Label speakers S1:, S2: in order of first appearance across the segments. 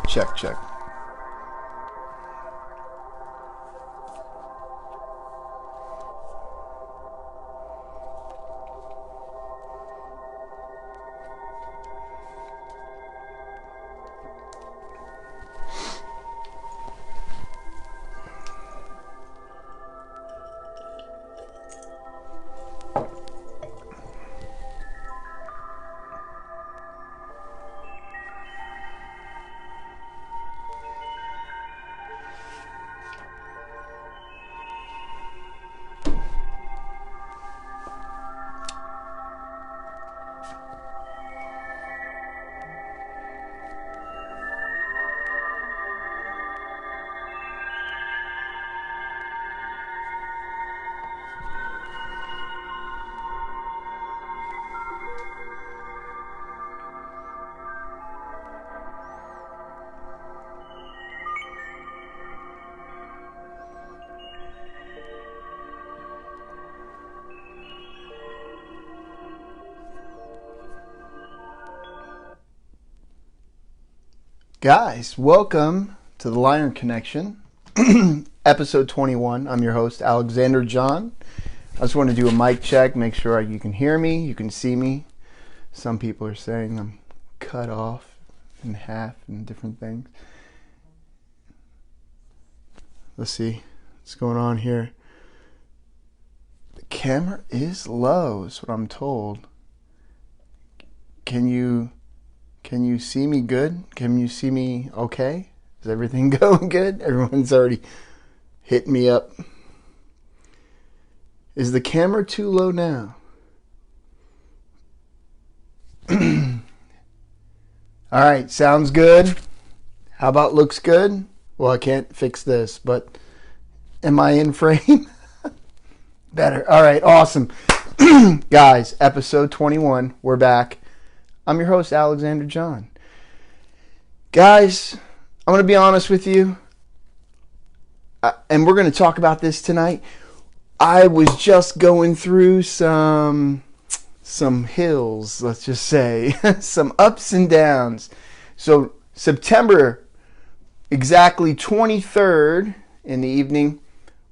S1: Check, check. Guys, welcome to the Lion Connection, episode 21. I'm your host, Alexander John. I just want to do a mic check, make sure you can hear me, you can see me. Some people are saying I'm cut off in half and different things. Let's see what's going on here. The camera is low, is what I'm told. Can you see me good? Can you see me okay? Is everything going good? Everyone's already hit me up. Is the camera too low now? Alright, sounds good. How about looks good? Well, I can't fix this, but am I in frame? Better. Alright, awesome. Guys, episode 21. We're back. I'm your host, Alexander John. Guys, I'm going to be honest with you, and we're going to talk about this tonight. I was just going through some hills, let's just say, some ups and downs. So September, exactly 23rd in the evening,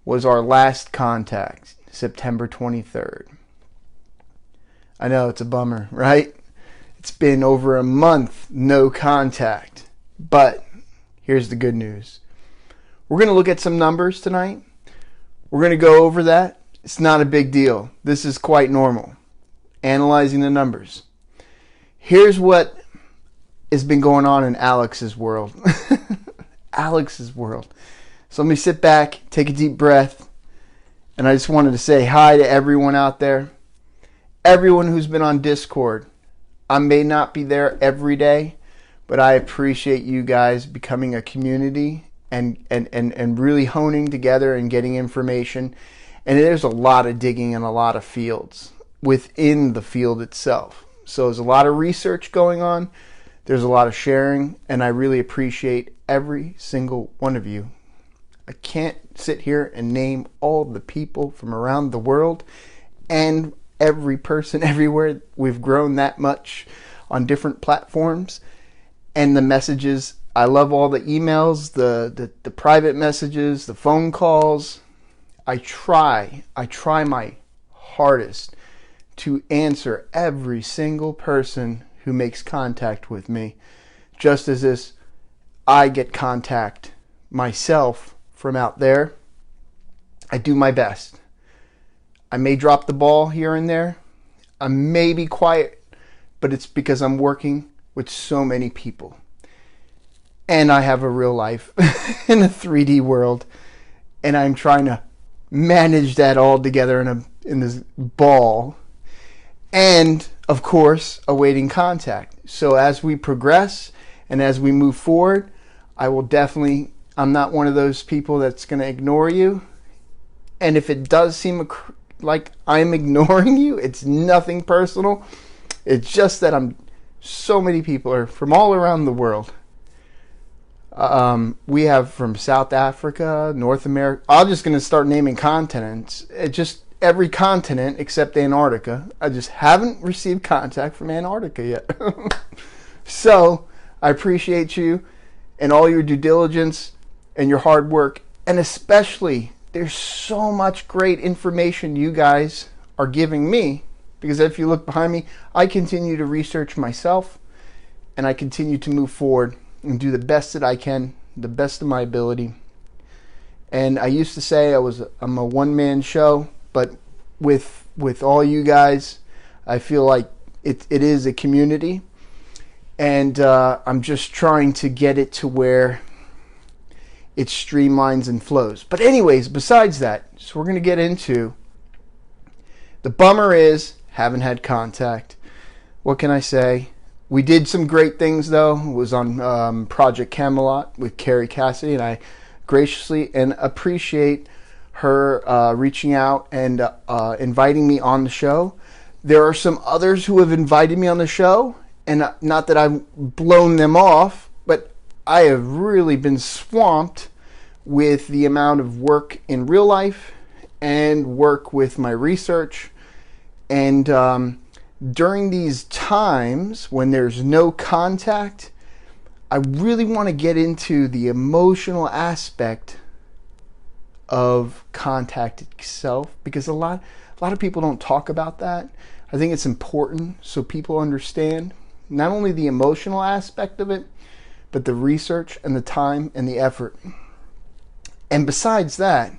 S1: was our last contact. September 23rd. I know, it's a bummer, right? It's been over a month, no contact. But here's the good news. We're going to look at some numbers tonight. We're going to go over that. It's not a big deal. This is quite normal. Analyzing the numbers. Here's what has been going on in Alex's world. Alex's world. So let me sit back, take a deep breath, and I just wanted to say hi to everyone out there. Everyone who's been on Discord. I may not be there every day, but I appreciate you guys becoming a community and really honing together and getting information. And there's a lot of digging in a lot of fields within the field itself. So there's a lot of research going on. There's a lot of sharing, and I really appreciate every single one of you. I can't sit here and name all the people from around the world and every person everywhere. We've grown that much on different platforms, and the messages. I love all the emails, the private messages, the phone calls. I try my hardest to answer every single person who makes contact with me, just as this I get contact myself from out there. I do my best. I may drop the ball here and there. I may be quiet, but it's because I'm working with so many people. And I have a real life in a 3D world, and I'm trying to manage that all together in this ball. And, of course, awaiting contact. So as we progress and as we move forward, I'm not one of those people that's going to ignore you. And if it does seem like I'm ignoring you, it's nothing personal. It's just that so many people are from all around the world. We have from South Africa, North America. I'm just going to start naming continents. Just every continent except Antarctica. I just haven't received contact from Antarctica yet. So I appreciate you. and all your due diligence and your hard work. And especially, there's so much great information you guys are giving me, because if you look behind me, I continue to research myself, and I continue to move forward and do the best that I can, the best of my ability. And I used to say I'm a one-man show, but with all you guys, I feel like it is a community, and I'm just trying to get it to where it streamlines and flows. But anyways, besides that, so we're going to get into the bummer is haven't had contact. What can I say? We did some great things though. It was on Project Camelot with Carrie Cassidy, and I graciously and appreciate her reaching out and inviting me on the show. There are some others who have invited me on the show, and not that I've blown them off, but I have really been swamped with the amount of work in real life and work with my research. And during these times when there's no contact, I really want to get into the emotional aspect of contact itself, because a lot of people don't talk about that. I think it's important so people understand not only the emotional aspect of it, but the research and the time and the effort. And besides that,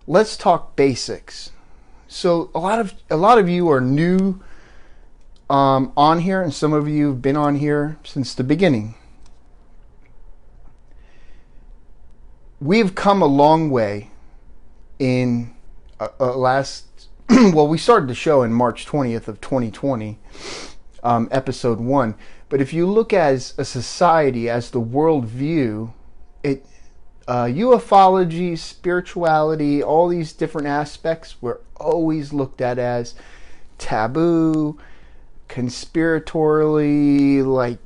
S1: let's talk basics. So a lot of you are new on here, and some of you have been on here since the beginning. We've come a long way in last well, we started the show in March 20th of 2020, episode 1. But if you look as a society, as the world view, ufology, spirituality, all these different aspects were always looked at as taboo, conspiratorially, like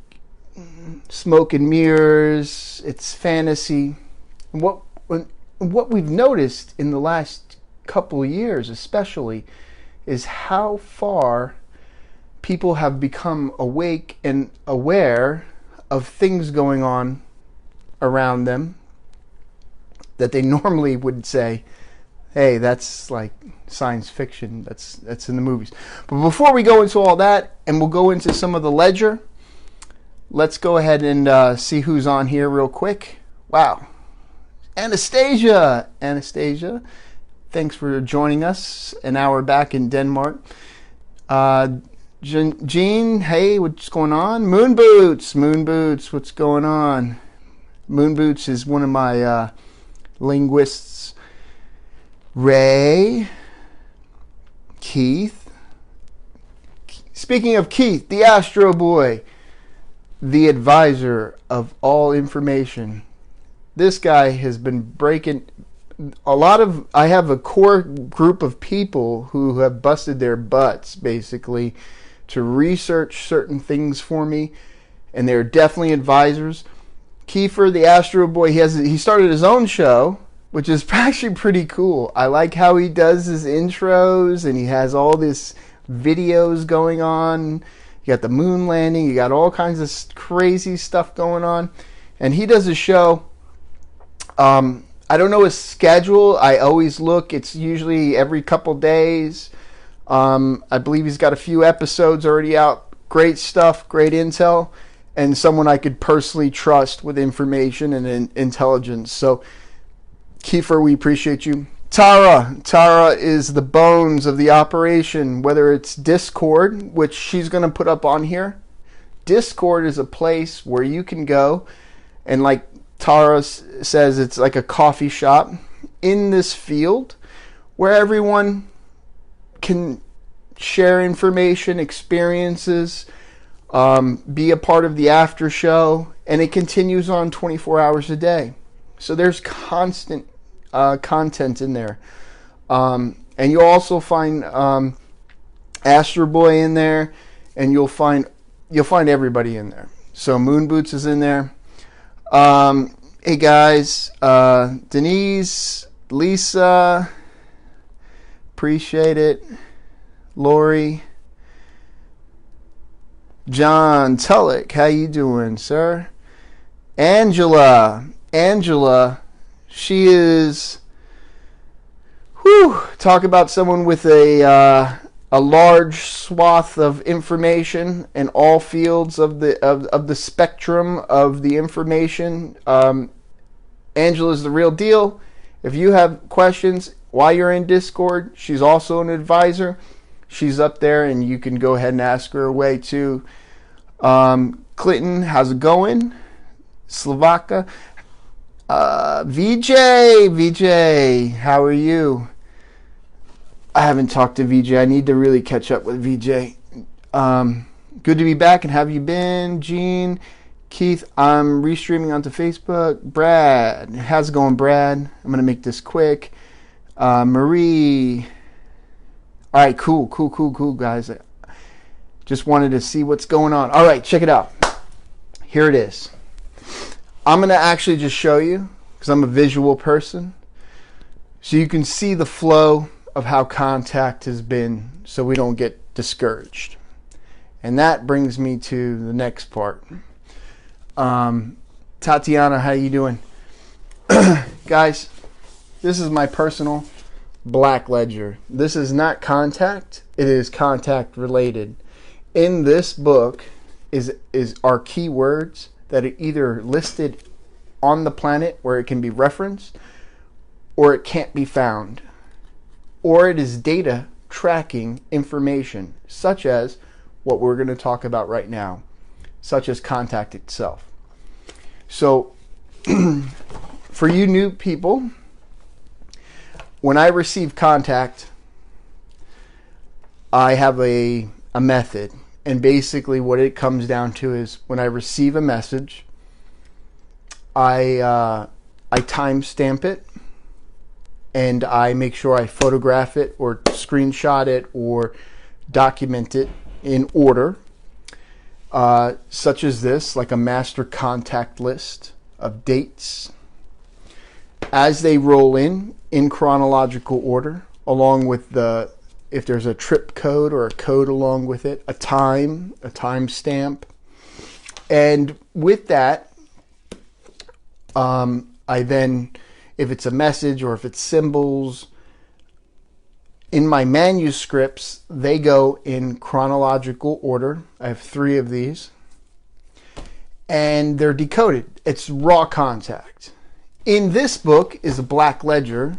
S1: smoke and mirrors, it's fantasy. And what we've noticed in the last couple of years especially is how far people have become awake and aware of things going on around them that they normally would say, hey, that's like science fiction, that's in the movies. But before we go into all that, and we'll go into some of the ledger, let's go ahead and see who's on here real quick. Wow, Anastasia, thanks for joining us an hour back in Denmark. Jean, hey, what's going on? Moon Boots, what's going on? Moon Boots is one of my linguists. Ray, Keith. Speaking of Keith, the Astro Boy, the advisor of all information. This guy has been breaking I have a core group of people who have busted their butts basically to research certain things for me, and they're definitely advisors. Kiefer, the Astro Boy, he started his own show, which is actually pretty cool. I like how he does his intros, and he has all this videos going on. You got the moon landing, you got all kinds of crazy stuff going on, and he does a show. I don't know his schedule. I always look. It's usually every couple days. I believe he's got a few episodes already out. Great stuff, great intel, and someone I could personally trust with information and intelligence. So, Kiefer, we appreciate you. Tara is the bones of the operation, whether it's Discord, which she's going to put up on here. Discord is a place where you can go and, like Tara says, it's like a coffee shop in this field where everyone can share information, experiences, be a part of the after show, and it continues on 24 hours a day. So there's constant content in there. And you'll also find Astro Boy in there, and you'll find everybody in there. So Moon Boots is in there. Hey guys, Denise, Lisa, appreciate it. Lori, John Tullock, how you doing, sir? Angela, she is, talk about someone with a large swath of information in all fields of the spectrum of the information. Angela's the real deal. If you have questions while you're in Discord, she's also an advisor. She's up there, and you can go ahead and ask her away too. Clinton, how's it going? Slovaka. VJ, how are you? I haven't talked to VJ. I need to really catch up with VJ. Good to be back, and have you been? Gene, Keith, I'm restreaming onto Facebook. Brad, how's it going, Brad? I'm going to make this quick. Marie. All right, cool, guys. Just wanted to see what's going on. All right, check it out. Here it is. I'm going to actually just show you, because I'm a visual person, so you can see the flow of how contact has been, so we don't get discouraged. And that brings me to the next part. Tatiana, how you doing? Guys, this is my personal Black Ledger. This is not contact, it is contact related. In this book is our keywords that are either listed on the planet where it can be referenced, or it can't be found, or it is data tracking information, such as what we're going to talk about right now, such as contact itself. So for you new people, when I receive contact, I have a method. And basically what it comes down to is when I receive a message, I timestamp it, and I make sure I photograph it or screenshot it or document it in order, such as this, like a master contact list of dates as they roll in chronological order, along with if there's a trip code or a code along with it, a time stamp. And with that, I then, if it's a message or if it's symbols, in my manuscripts, they go in chronological order. I have 3 of these, and they're decoded. It's raw contact. In this book is a Black Ledger.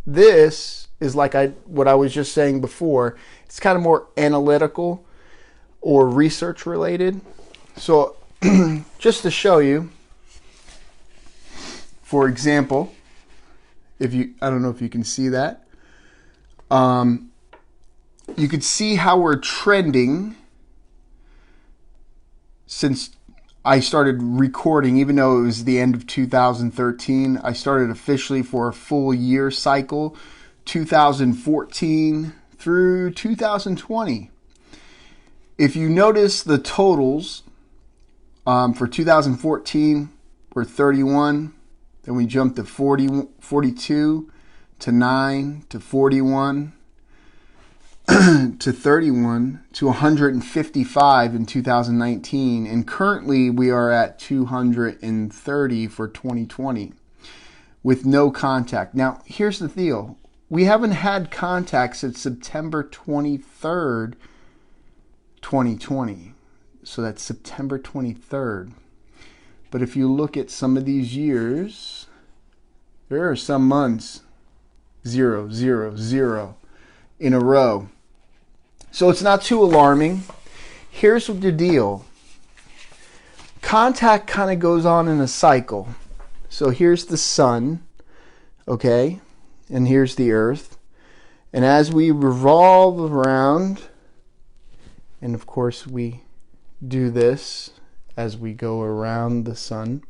S1: This is like what I was just saying before. It's kind of more analytical or research related. So just to show you, for example, I don't know if you can see that. You could see how we're trending since I started recording, even though it was the end of 2013. I started officially for a full year cycle, 2014 through 2020. If you notice the totals for 2014 were 31, then we jumped to 40, 42, to 9, to 41, to 31, to 155 in 2019, and currently we are at 230 for 2020 with no contact. Now, here's the deal. We haven't had contact since September 23rd, 2020. So that's September 23rd. But if you look at some of these years, there are some months 0, 0, 0 in a row. So it's not too alarming. Here's the deal. Contact kind of goes on in a cycle. So here's the sun, okay? And here's the earth. And as we revolve around, and of course we do this as we go around the sun,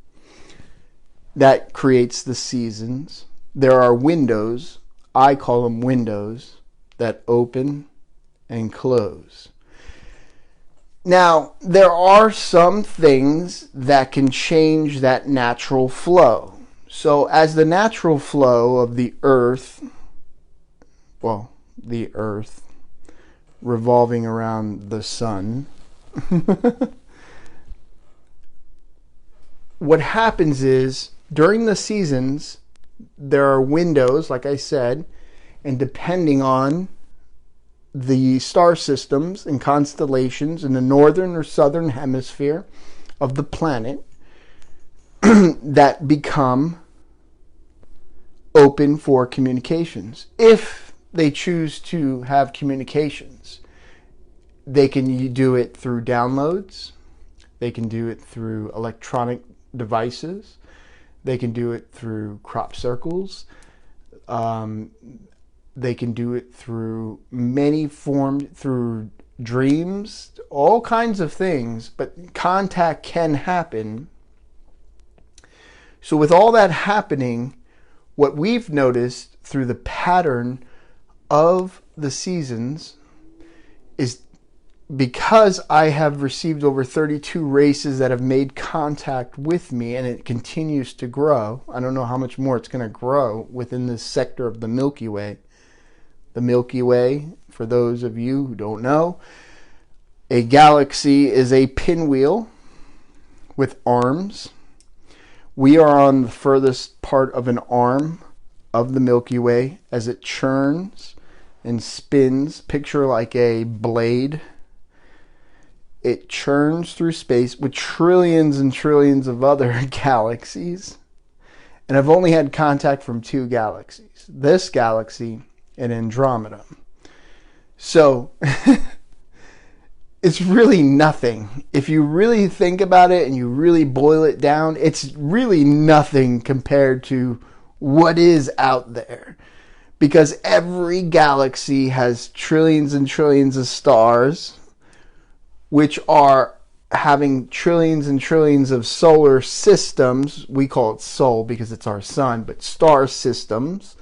S1: that creates the seasons. There are windows, I call them windows, that open and close. Now, there are some things that can change that natural flow. So as the natural flow of the earth revolving around the sun what happens is during the seasons, there are windows, like I said, and depending on the star systems and constellations in the northern or southern hemisphere of the planet that become open for communications. If they choose to have communications, they can do it through downloads, they can do it through electronic devices, they can do it through crop circles, they can do it through many forms, through dreams, all kinds of things, but contact can happen. So with all that happening, what we've noticed through the pattern of the seasons is, because I have received over 32 races that have made contact with me, and it continues to grow. I don't know how much more it's going to grow within this sector of the Milky Way. The Milky Way, for those of you who don't know, a galaxy is a pinwheel with arms. We are on the furthest part of an arm of the Milky Way as it churns and spins. Picture like a blade. It churns through space with trillions and trillions of other galaxies. And I've only had contact from 2 galaxies. This galaxy and Andromeda. So it's really nothing. If you really think about it and you really boil it down, it's really nothing compared to what is out there. Because every galaxy has trillions and trillions of stars, which are having trillions and trillions of solar systems. We call it sol because it's our sun, but star systems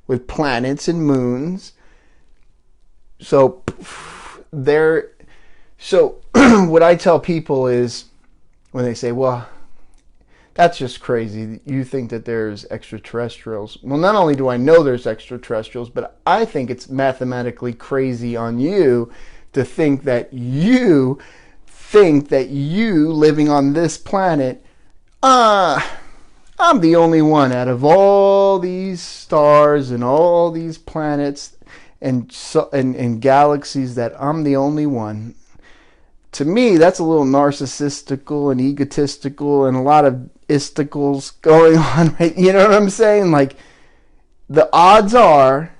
S1: with planets and moons. So what I tell people is, when they say, well, that's just crazy, you think that there's extraterrestrials. Well, not only do I know there's extraterrestrials, but I think it's mathematically crazy on you to think that you living on this planet, I'm the only one out of all these stars and all these planets and galaxies, that I'm the only one. To me, that's a little narcissistical and egotistical and a lot of isticles going on, right? You know what I'm saying? Like, the odds are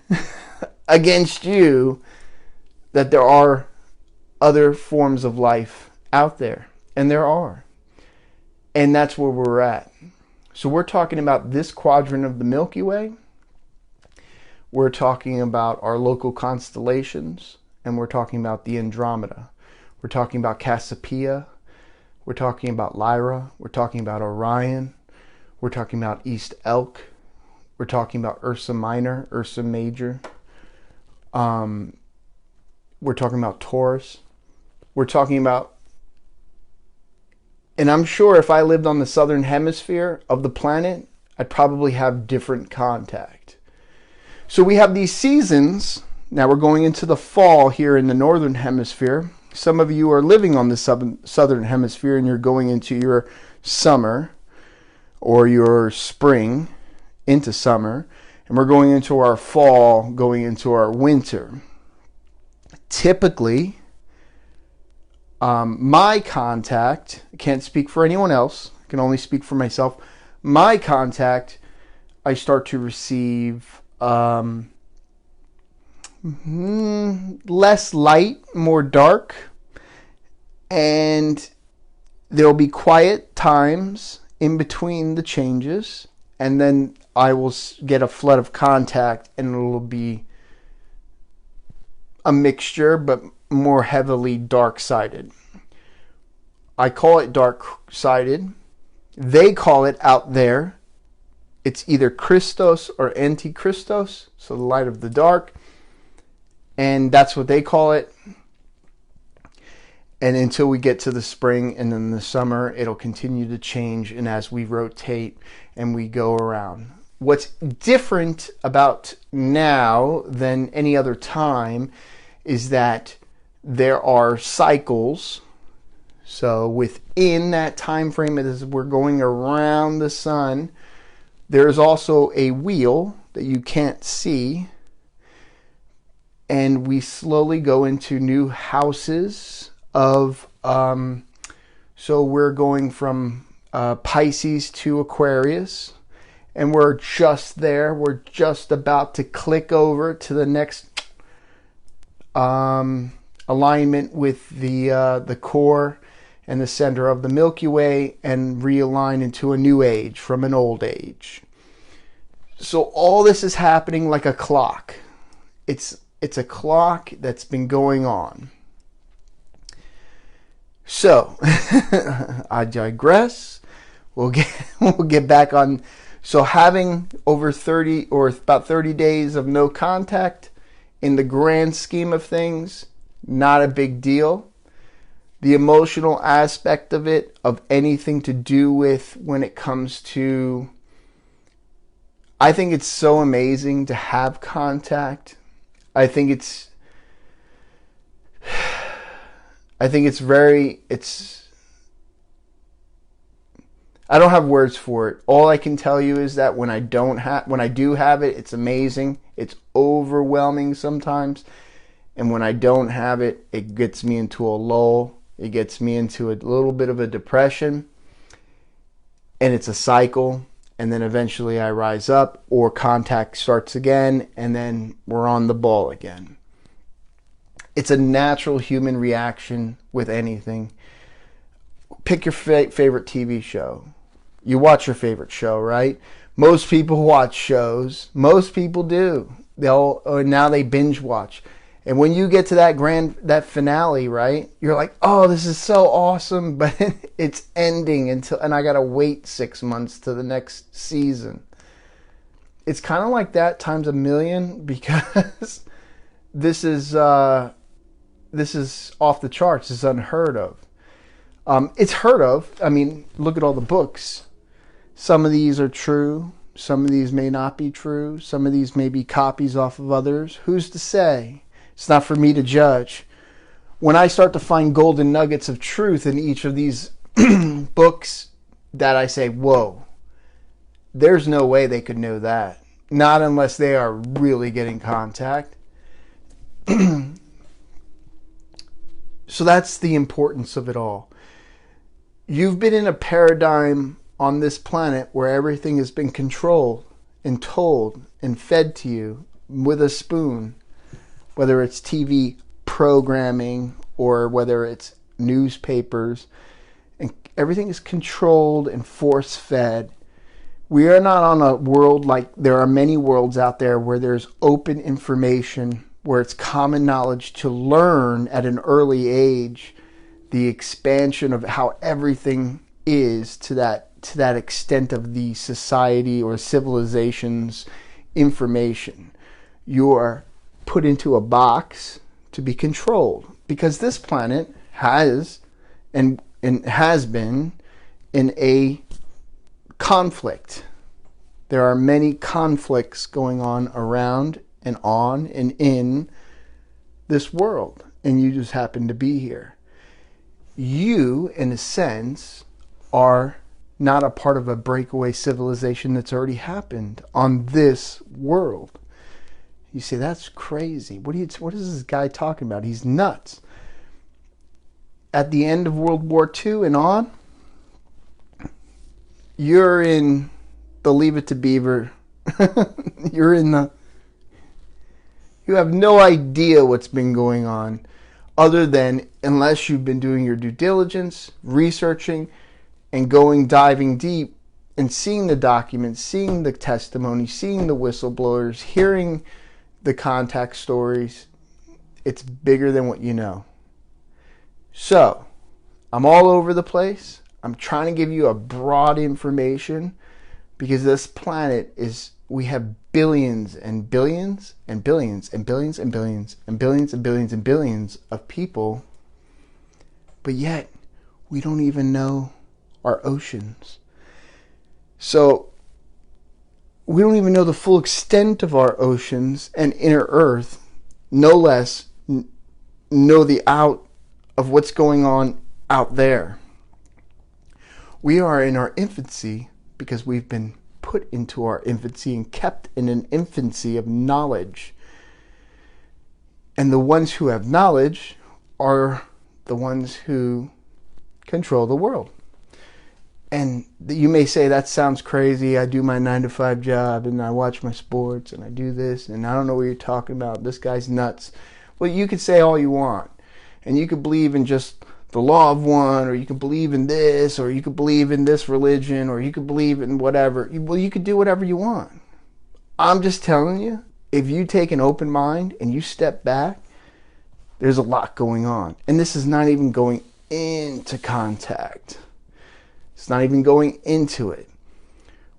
S1: against you that there are other forms of life out there. And there are. And that's where we're at. So we're talking about this quadrant of the Milky Way. We're talking about our local constellations. And we're talking about the Andromeda. We're talking about Cassiopeia. We're talking about Lyra. We're talking about Orion. We're talking about East Elk. We're talking about Ursa Minor, Ursa Major. We're talking about Taurus. We're talking about, and I'm sure if I lived on the southern hemisphere of the planet, I'd probably have different contact. So we have these seasons. Now we're going into the fall here in the northern hemisphere. Some of you are living on the southern hemisphere and you're going into your summer or your spring into summer. And we're going into our fall, going into our winter. Typically, my contact, I can't speak for anyone else, I can only speak for myself. My contact, I start to receive less light, more dark, and there'll be quiet times in between the changes, and then I will get a flood of contact, and it'll be a mixture, but more heavily dark-sided. I call it dark-sided. They call it out there. It's either Christos or Antichristos, so the light of the dark. And that's what they call it. And until we get to the spring and then the summer, it'll continue to change. And as we rotate and we go around. What's different about now than any other time is that there are cycles. So within that time frame, as we're going around the sun, there's also a wheel that you can't see, and we slowly go into new houses of so we're going from Pisces to Aquarius, and we're just there. We're just about to click over to the next alignment with the core and the center of the Milky Way, and realign into a new age from an old age. So all this is happening like a clock. It's a clock that's been going on. So I digress. We'll get back on. So having over 30 or about 30 days of no contact, in the grand scheme of things, not a big deal. The emotional aspect of it, of anything to do with when it comes to, I think it's so amazing to have contact. I think it's I don't have words for it. All I can tell you is that when I do have it, it's amazing. It's overwhelming sometimes. And when I don't have it, it gets me into a lull. It gets me into a little bit of a depression. And it's a cycle. And then eventually I rise up, or contact starts again, and then we're on the ball again. It's a natural human reaction with anything. Pick your favorite TV show. You watch your favorite show, right? Most people watch shows. Most people do. Now they binge watch. And when you get to that finale, right? You're like, oh, this is so awesome, but it's ending and I gotta wait 6 months to the next season. It's kind of like that times a million, because this is off the charts. It's unheard of. It's heard of. I mean, look at all the books. Some of these are true. Some of these may not be true. Some of these may be copies off of others. Who's to say? It's not for me to judge. When I start to find golden nuggets of truth in each of these books, that I say, whoa, there's no way they could know that. Not unless they are really getting contact. So that's the importance of it all. You've been in a paradigm on this planet where everything has been controlled and told and fed to you with a spoon. Whether it's TV programming or whether it's newspapers, and everything is controlled and force-fed. We are not on a world like there are many worlds out there where there's open information, where it's common knowledge to learn at an early age the expansion of how everything is to that extent of the society or civilization's information. You're put into a box to be controlled, because this planet has and has been in a conflict. There are many conflicts going on around and on and in this world, and you just happen to be here. You, in a sense, are not a part of a breakaway civilization that's already happened on this world. You say, that's crazy. What is this guy talking about? He's nuts. At the end of World War II and on, you're in the Leave It to Beaver. You have no idea what's been going on, other than, unless you've been doing your due diligence, researching, and diving deep, and seeing the documents, seeing the testimony, seeing the whistleblowers, hearing the contact stories. It's bigger than what you know. So, I'm all over the place. I'm trying to give you a broad information, because this planet we have billions and billions and billions and billions and billions and billions and billions and billions of people, but yet we don't even know our oceans. So we don't even know the full extent of our oceans and inner Earth, no less know the out of what's going on out there. We are in our infancy because we've been put into our infancy and kept in an infancy of knowledge. And the ones who have knowledge are the ones who control the world. And you may say, that sounds crazy. I do my 9-to-5 job and I watch my sports and I do this and I don't know what you're talking about. This guy's nuts. Well, you could say all you want. And you could believe in just the law of one, or you could believe in this, or you could believe in this religion, or you could believe in whatever. Well, you could do whatever you want. I'm just telling you, if you take an open mind and you step back, there's a lot going on. And this is not even going into contact. It's not even going into it.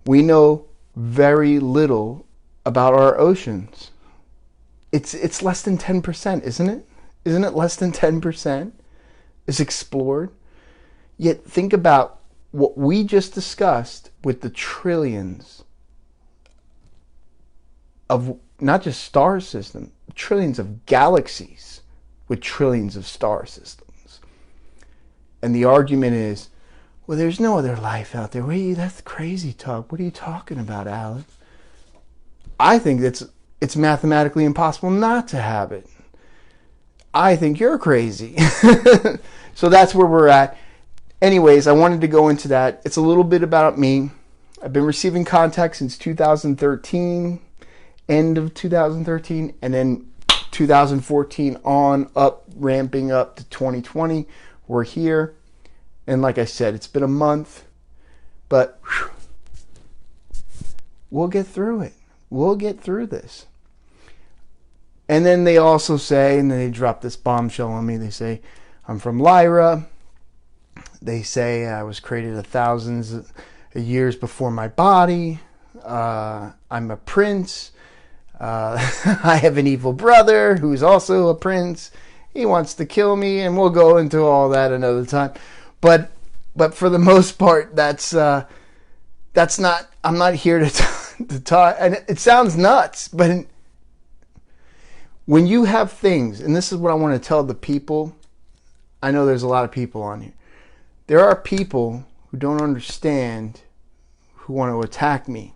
S1: We know very little about our oceans. It's less than 10%, isn't it? Isn't it less than 10% is explored? Yet think about what we just discussed with the trillions of not just star systems, trillions of galaxies with trillions of star systems. And the argument is, well, there's no other life out there. That's crazy talk. What are you talking about, Alex? I think it's mathematically impossible not to have it. I think you're crazy. So that's where we're at. Anyways, I wanted to go into that. It's a little bit about me. I've been receiving contact since 2013, end of 2013, and then 2014 on up, ramping up to 2020. We're here. And like I said, it's been a month, but we'll get through it. We'll get through this. And then they also say, and then they drop this bombshell on me, they say, I'm from Lyra. They say I was created thousands of years before my body. I'm a prince. I have an evil brother who's also a prince. He wants to kill me, and we'll go into all that another time. But for the most part, that's not. I'm not here to talk. And it sounds nuts, but when you have things, and this is what I want to tell the people. I know there's a lot of people on here. There are people who don't understand, who want to attack me.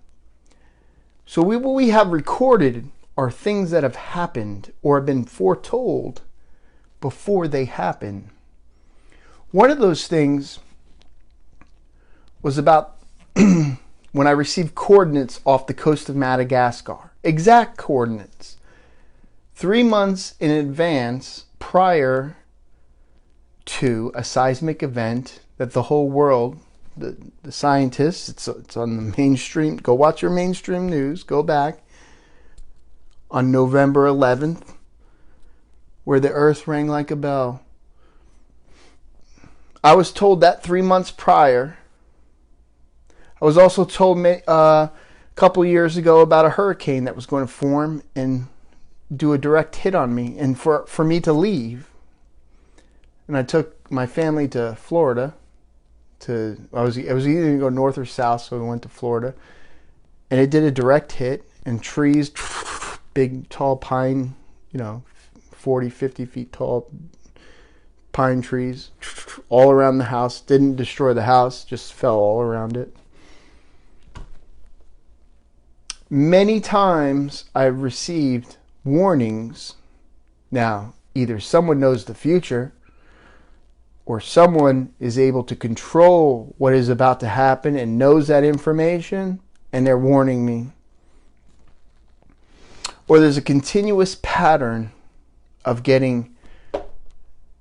S1: So what we have recorded are things that have happened or have been foretold before they happen. One of those things was about when I received coordinates off the coast of Madagascar. Exact coordinates. 3 months in advance prior to a seismic event that the whole world, the scientists, it's on the mainstream, go watch your mainstream news, go back, on November 11th, where the earth rang like a bell. I was told that 3 months prior. I was also told a couple years ago about a hurricane that was going to form and do a direct hit on me, and for me to leave. And I took my family to Florida. I was either going to go north or south, so we went to Florida. And it did a direct hit, and trees, big, tall pine, 40, 50 feet tall pine trees all around the house. Didn't destroy the house, just fell all around it. Many times I've received warnings. Now, either someone knows the future, or someone is able to control what is about to happen and knows that information, and they're warning me. Or there's a continuous pattern of getting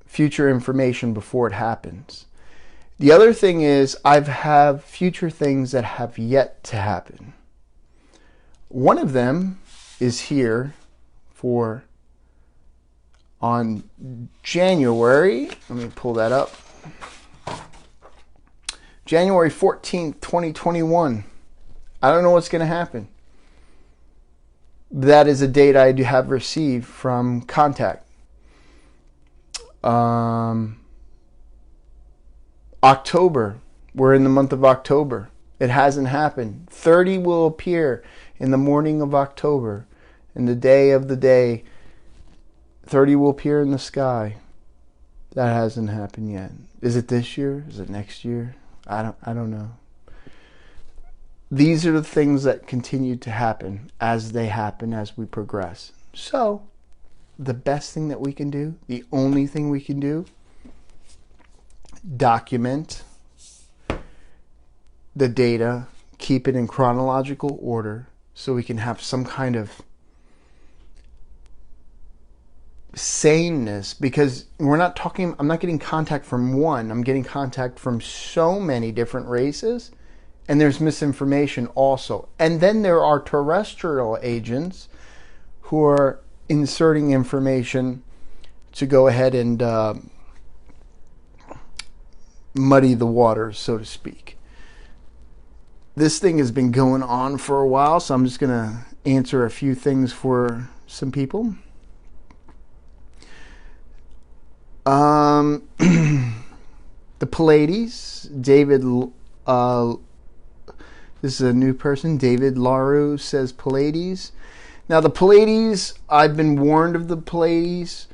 S1: future information before it happens. The other thing is I have future things that have yet to happen. One of them is here on January, let me pull that up, January 14th, 2021. I don't know what's going to happen. That is a date I do have received from contact. October, we're in the month of October. It hasn't happened. 30 will appear in the morning of October. In the day of the day, 30 will appear in the sky. That hasn't happened yet. Is it this year? Is it next year? I don't know. These are the things that continue to happen as we progress. So, the best thing that we can do, the only thing we can do, document the data, keep it in chronological order so we can have some kind of saneness, because I'm not getting contact from one, I'm getting contact from so many different races, and there's misinformation also. And then there are terrestrial agents who are inserting information to go ahead and muddy the waters, so to speak. This thing has been going on for a while, so I'm just going to answer a few things for some people. The Pleiades, David, this is a new person, David Laru says Pleiades. Now the Pleiades, I've been warned of the Pleiades.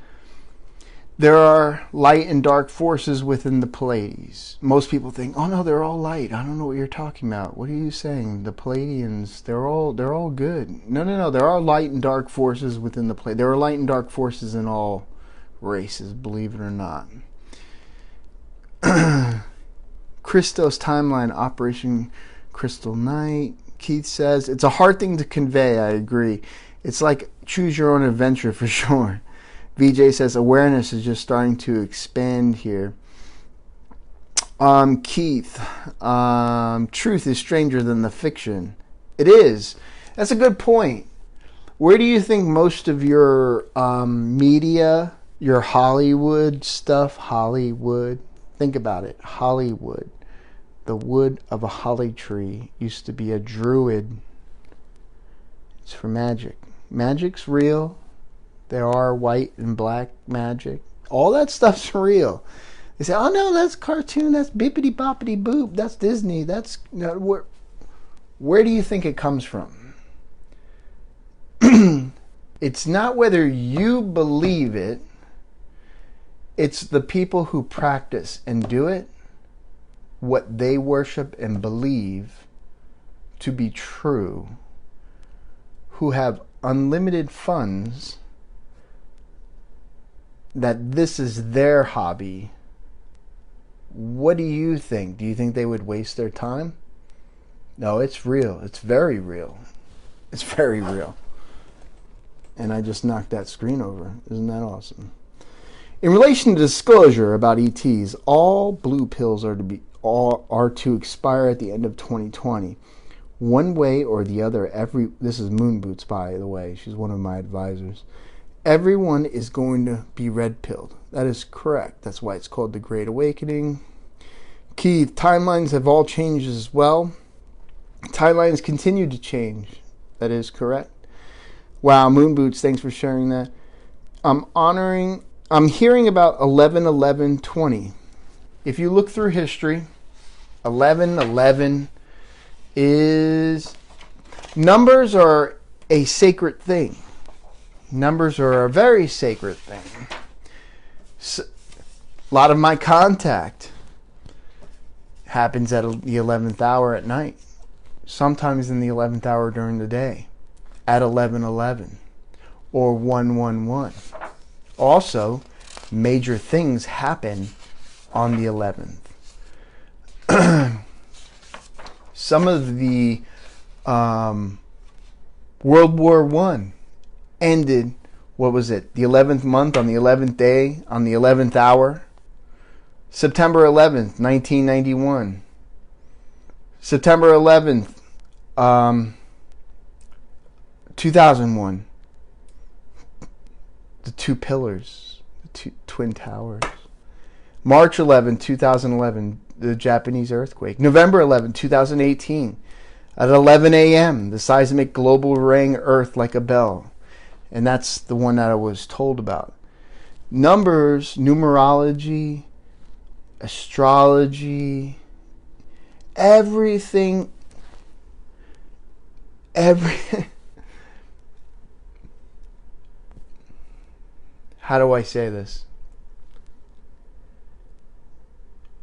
S1: There are light and dark forces within the Pleiades. Most people think, oh no, they're all light. I don't know what you're talking about. What are you saying? The Pleiadians, they're all good. No. There are light and dark forces within the Pleiades. There are light and dark forces in all races, believe it or not. Christos Timeline, Operation Crystal Night. Keith says, it's a hard thing to convey, I agree. It's like choose your own adventure for sure. VJ says, awareness is just starting to expand here. Keith, truth is stranger than the fiction. It is. That's a good point. Where do you think most of your media, your Hollywood stuff, Hollywood, think about it, Hollywood, the wood of a holly tree used to be a druid. It's for magic. Magic's real. There are white and black magic. All that stuff's real. They say, oh no, that's cartoon, that's bippity boppity boop, that's Disney, that's... Where do you think it comes from? It's not whether you believe it, it's the people who practice and do it, what they worship and believe to be true, who have unlimited funds, that this is their hobby. What do you think? Do you think they would waste their time? No, it's real. It's very real. It's very real. And I just knocked that screen over. Isn't that awesome? In relation to disclosure about ETs, all blue pills are to expire at the end of 2020. One way or the other, this is Moon Boots, by the way. She's one of my advisors. Everyone is going to be red pilled. That is correct. That's why it's called the Great Awakening. Keith, timelines have all changed as well. Timelines continue to change. That is correct. Wow, Moon Boots, thanks for sharing that. I'm hearing about 11/11/20. If you look through history, 11/11 is... Numbers are a sacred thing. Numbers are a very sacred thing. So, a lot of my contact happens at the 11th hour at night. Sometimes in the 11th hour during the day. At 11/11 or 1/11. Also, major things happen on the 11th. Some of the World War I ended, what was it, the 11th month, on the 11th day, on the 11th hour? September 11th, 1991. September 11th, 2001. The two pillars, the two twin towers. March 11th, 2011, the Japanese earthquake. November 11th, 2018. At 11 a.m., the seismic global rang Earth like a bell. And that's the one that I was told about. Numbers, numerology, astrology, everything, how do I say this?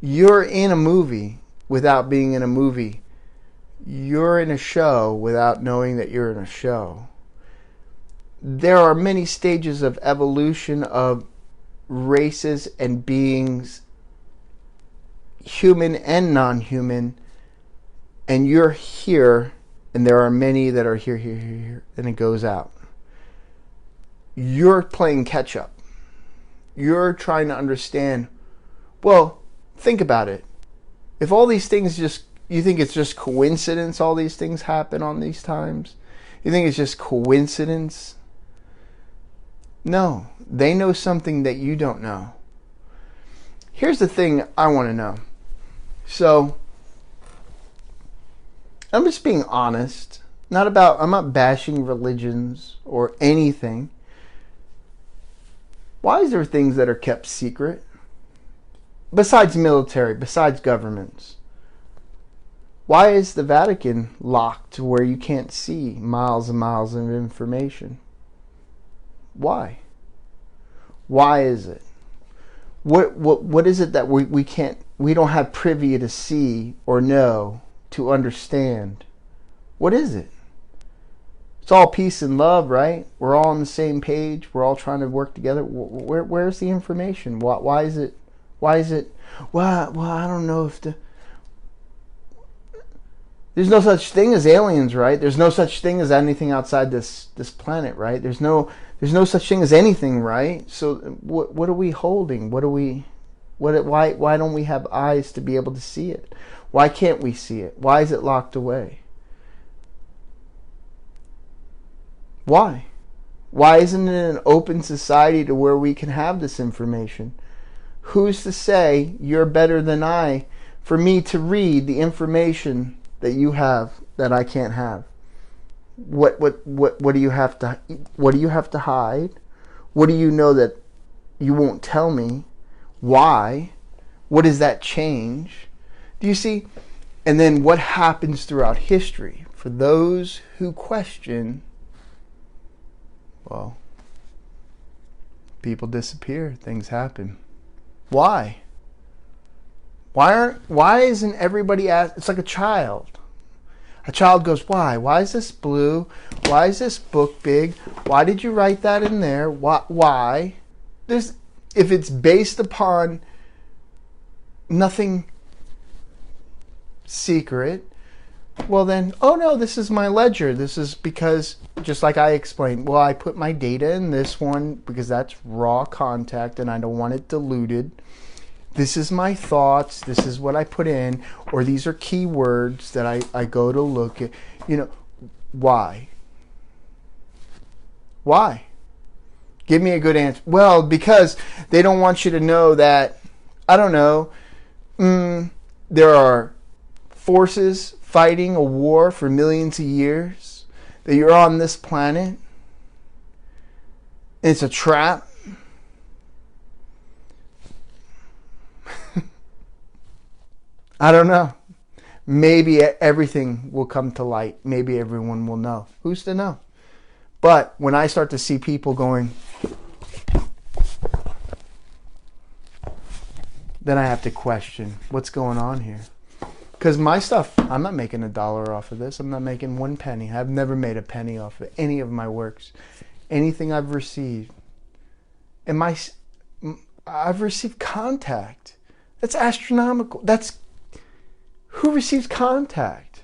S1: You're in a movie without being in a movie. You're in a show without knowing that you're in a show. There are many stages of evolution of races and beings, human and non-human, and you're here, and there are many that are here, here, here, here, and it goes out. You're playing catch up. You're trying to understand. Well, think about it. If all these things you think it's just coincidence all these things happen on these times? You think it's just coincidence? No, they know something that you don't know. Here's the thing I want to know. So, I'm just being honest. I'm not bashing religions or anything. Why is there things that are kept secret? Besides military, besides governments. Why is the Vatican locked to where you can't see miles and miles of information? Why? Why is it? What is it that we don't have privy to see or know, to understand? What is it? It's all peace and love, right? We're all on the same page. We're all trying to work together. Where's the information? Why is it? Well, I don't know if there's no such thing as aliens, right? There's no such thing as anything outside this planet, right? There's no such thing as anything, right? So what are we holding? Why don't we have eyes to be able to see it? Why can't we see it? Why is it locked away? Why? Why isn't it an open society to where we can have this information? Who's to say you're better than I for me to read the information that you have that I can't have? What do you have to hide? What do you know that you won't tell me? Why? What does that change? Do you see? And then what happens throughout history for those who question? Well, people disappear, things happen. Why? Why isn't everybody it's like a child. A child goes, why? Why is this blue? Why is this book big? Why did you write that in there? Why? If it's based upon nothing secret, well then, oh no, this is my ledger. This is because, just like I explained, well, I put my data in this one because that's raw contact and I don't want it diluted. This is my thoughts. This is what I put in. Or these are keywords that I go to look at. Why? Why? Give me a good answer. Well, because they don't want you to know that, I don't know, there are forces fighting a war for millions of years, that you're on this planet. It's a trap. I don't know. Maybe everything will come to light. Maybe everyone will know. Who's to know? But when I start to see people going, then I have to question what's going on here. Because my stuff, I'm not making $1 off of this. I'm not making 1 penny. I've never made a penny off of any of my works. Anything I've received. And I've received contact. That's astronomical. Who receives contact?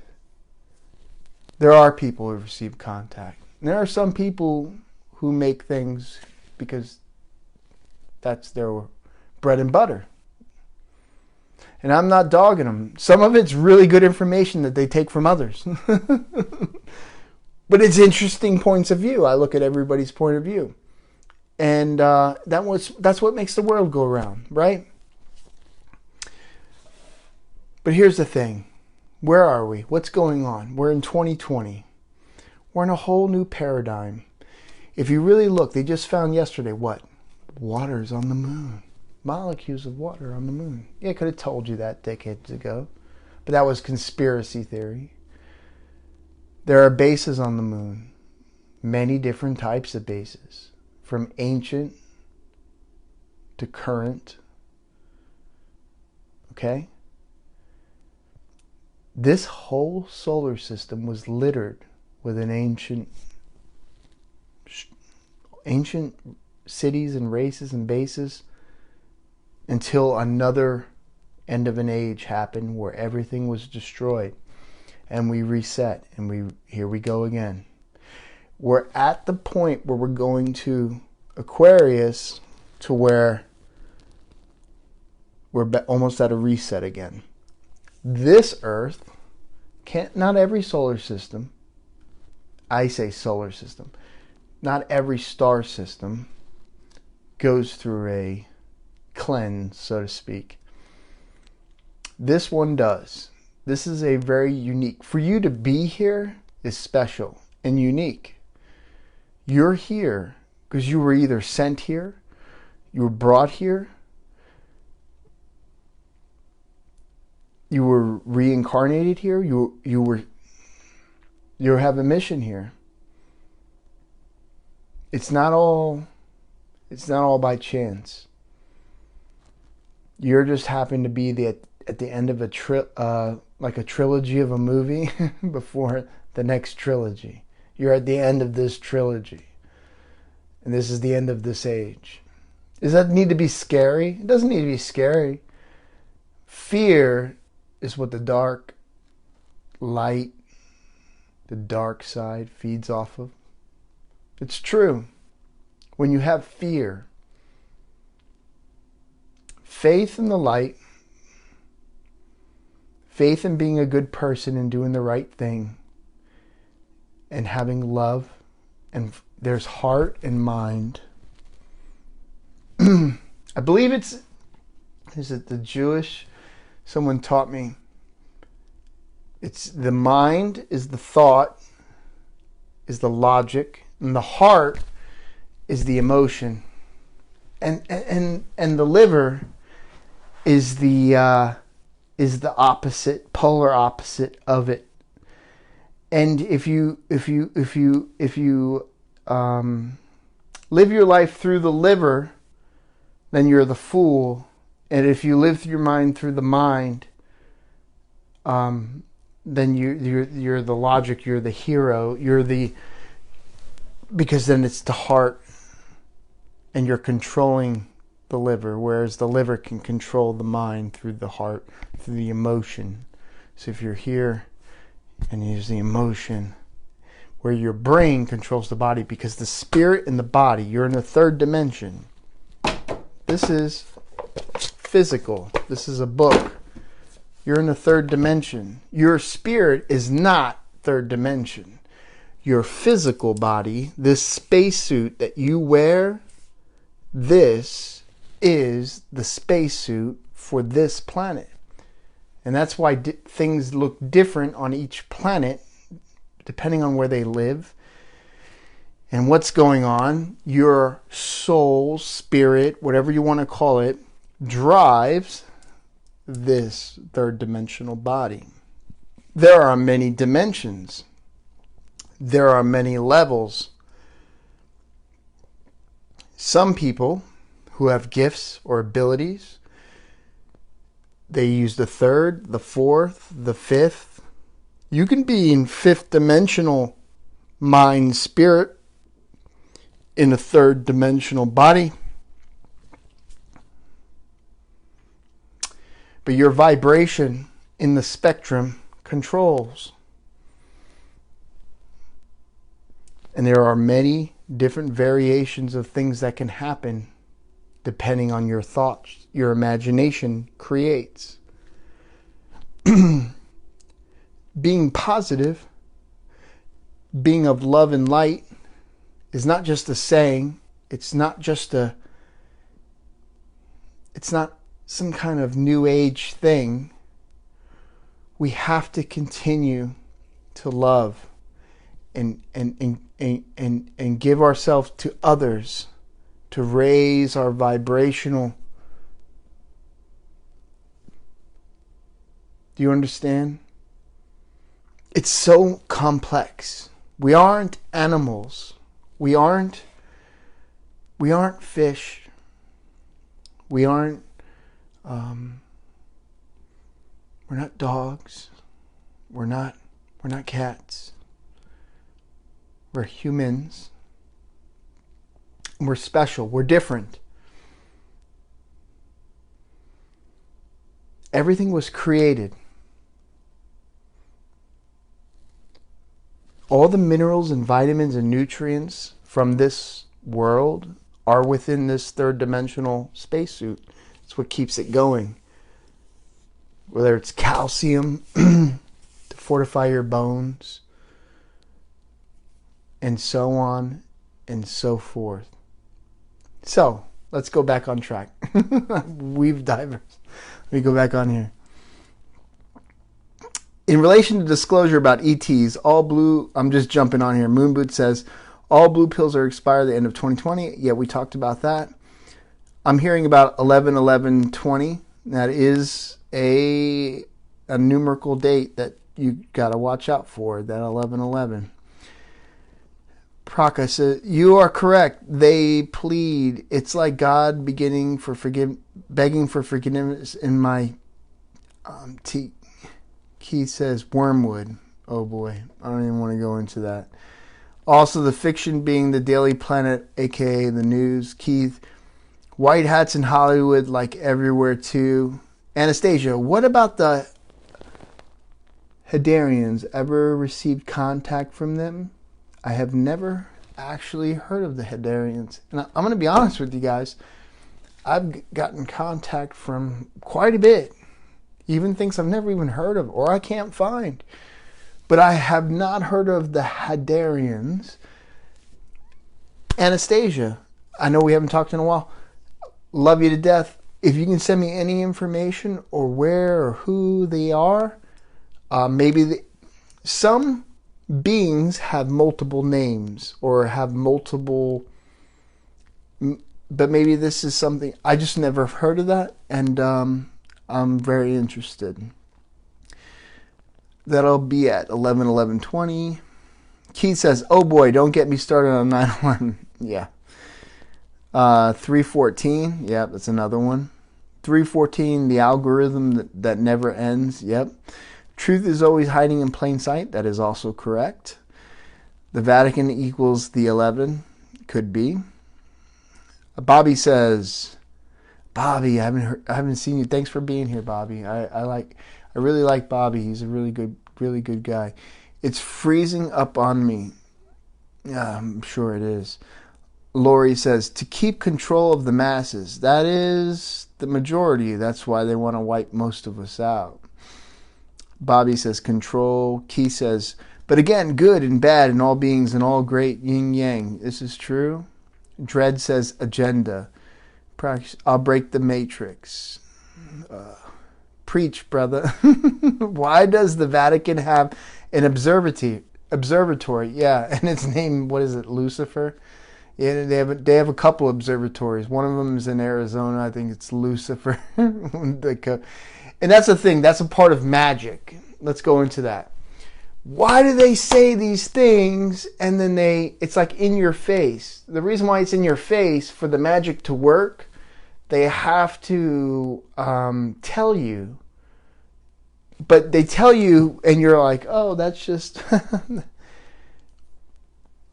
S1: There are people who receive contact. And there are some people who make things because that's their bread and butter. And I'm not dogging them. Some of it's really good information that they take from others. But it's interesting points of view. I look at everybody's point of view. And that's what makes the world go around, right? But here's the thing. Where are we? What's going on? We're in 2020. We're in a whole new paradigm. If you really look, they just found yesterday, what? Water's on the moon. Molecules of water on the moon. Yeah, I could have told you that decades ago. But that was conspiracy theory. There are bases on the moon. Many different types of bases. From ancient to current. okay? This whole solar system was littered with an ancient cities and races and bases until another end of an age happened where everything was destroyed and we reset and here we go again. We're at the point where we're going to Aquarius to where we're almost at a reset again. This Earth not every solar system, I say solar system, not every star system goes through a cleanse, so to speak. This one does. This is a very unique. For you to be here is special and unique. You're here because you were either sent here, you were brought here, you were reincarnated here, you have a mission here. It's not all by chance. You're just happen to be at the end of like a trilogy of a movie before the next trilogy. You're at the end of this trilogy. And this is the end of this age. Does that need to be scary? It doesn't need to be scary. Fear is what the dark light, the dark side feeds off of. It's true. When you have fear, faith in the light, faith in being a good person and doing the right thing, and having love, and there's heart and mind. I believe is it the Jewish? Someone taught me. It's the mind is the thought, is the logic, and the heart is the emotion, and the liver is the opposite, polar opposite of it. And if you live your life through the liver, then you're the fool. And if you live your mind through the mind, then you're the logic. You're the hero. Because then it's the heart, and you're controlling the liver, whereas the liver can control the mind through the heart, through the emotion. So if you're here and you use the emotion, where your brain controls the body, because the spirit and the body, you're in the third dimension. This is physical. This is a book. You're in the third dimension. Your spirit is not third dimension. Your physical body, this spacesuit that you wear, this is the spacesuit for this planet. And that's why things look different on each planet, depending on where they live and what's going on. Your soul, spirit, whatever you want to call it, drives this third dimensional body. There are many dimensions. There are many levels. Some people who have gifts or abilities, they use the third, the fourth, the fifth. You can be in fifth dimensional mind, spirit, in a third dimensional body. But your vibration in the spectrum controls. And there are many different variations of things that can happen depending on your thoughts, your imagination creates. Being positive, being of love and light is not just a saying. It's not some kind of new age thing. We have to continue to love and give ourselves to others, to raise our vibrational. Do you understand? It's so complex. We aren't animals. We aren't fish. We aren't We're not dogs. We're not cats. We're humans. We're special. We're different. Everything was created. All the minerals and vitamins and nutrients from this world are within this third dimensional spacesuit. It's what keeps it going. Whether it's calcium to fortify your bones, and so on and so forth. So, let's go back on track. We've divers. Let me go back on here. In relation to disclosure about ETs, all blue, I'm just jumping on here. Moonboot says, all blue pills are expired at the end of 2020. Yeah, we talked about that. I'm hearing about 11/11/20. That is a numerical date that you got to watch out for, that 11/11. Praka says, you are correct. They plead. It's like God begging for forgiveness in my Keith says wormwood. Oh boy, I don't even want to go into that. Also, the fiction being the Daily Planet, aka the news. Keith, white hats in Hollywood, like everywhere too. Anastasia, what about the Hadarians? Ever received contact from them? I have never actually heard of the Hadarians. And I'm going to be honest with you guys. I've gotten contact from quite a bit. Even things I've never even heard of or I can't find. But I have not heard of the Hadarians. Anastasia, I know we haven't talked in a while. Love you to death. If you can send me any information or where or who they are, some beings have multiple names or have multiple, but maybe this is something I just never heard of that, and I'm very interested. That'll be at 11/11/20. Keith says, oh boy, don't get me started on 9/11. Yeah. 314. Yep, that's another one. 314, the algorithm that never ends. Yep. Truth is always hiding in plain sight. That is also correct. The Vatican equals the 11. Could be. Bobby says, Bobby, I haven't seen you. Thanks for being here, Bobby. I really like Bobby. He's a really good guy. It's freezing up on me. Yeah, I'm sure it is. Lori says, to keep control of the masses. That is the majority. That's why they want to wipe most of us out. Bobby says, control. Key says, but again, good and bad and all beings and all great yin yang. This is true. Dread says, agenda. I'll break the matrix. Preach, brother. Why does the Vatican have an observatory? Yeah, and it's named, what is it, Lucifer? Yeah, they have a couple observatories. One of them is in Arizona. I think it's Lucifer. And that's the thing. That's a part of magic. Let's go into that. Why do they say these things and then it's like in your face? The reason why it's in your face, for the magic to work, they have to tell you. But they tell you and you're like, oh, that's just...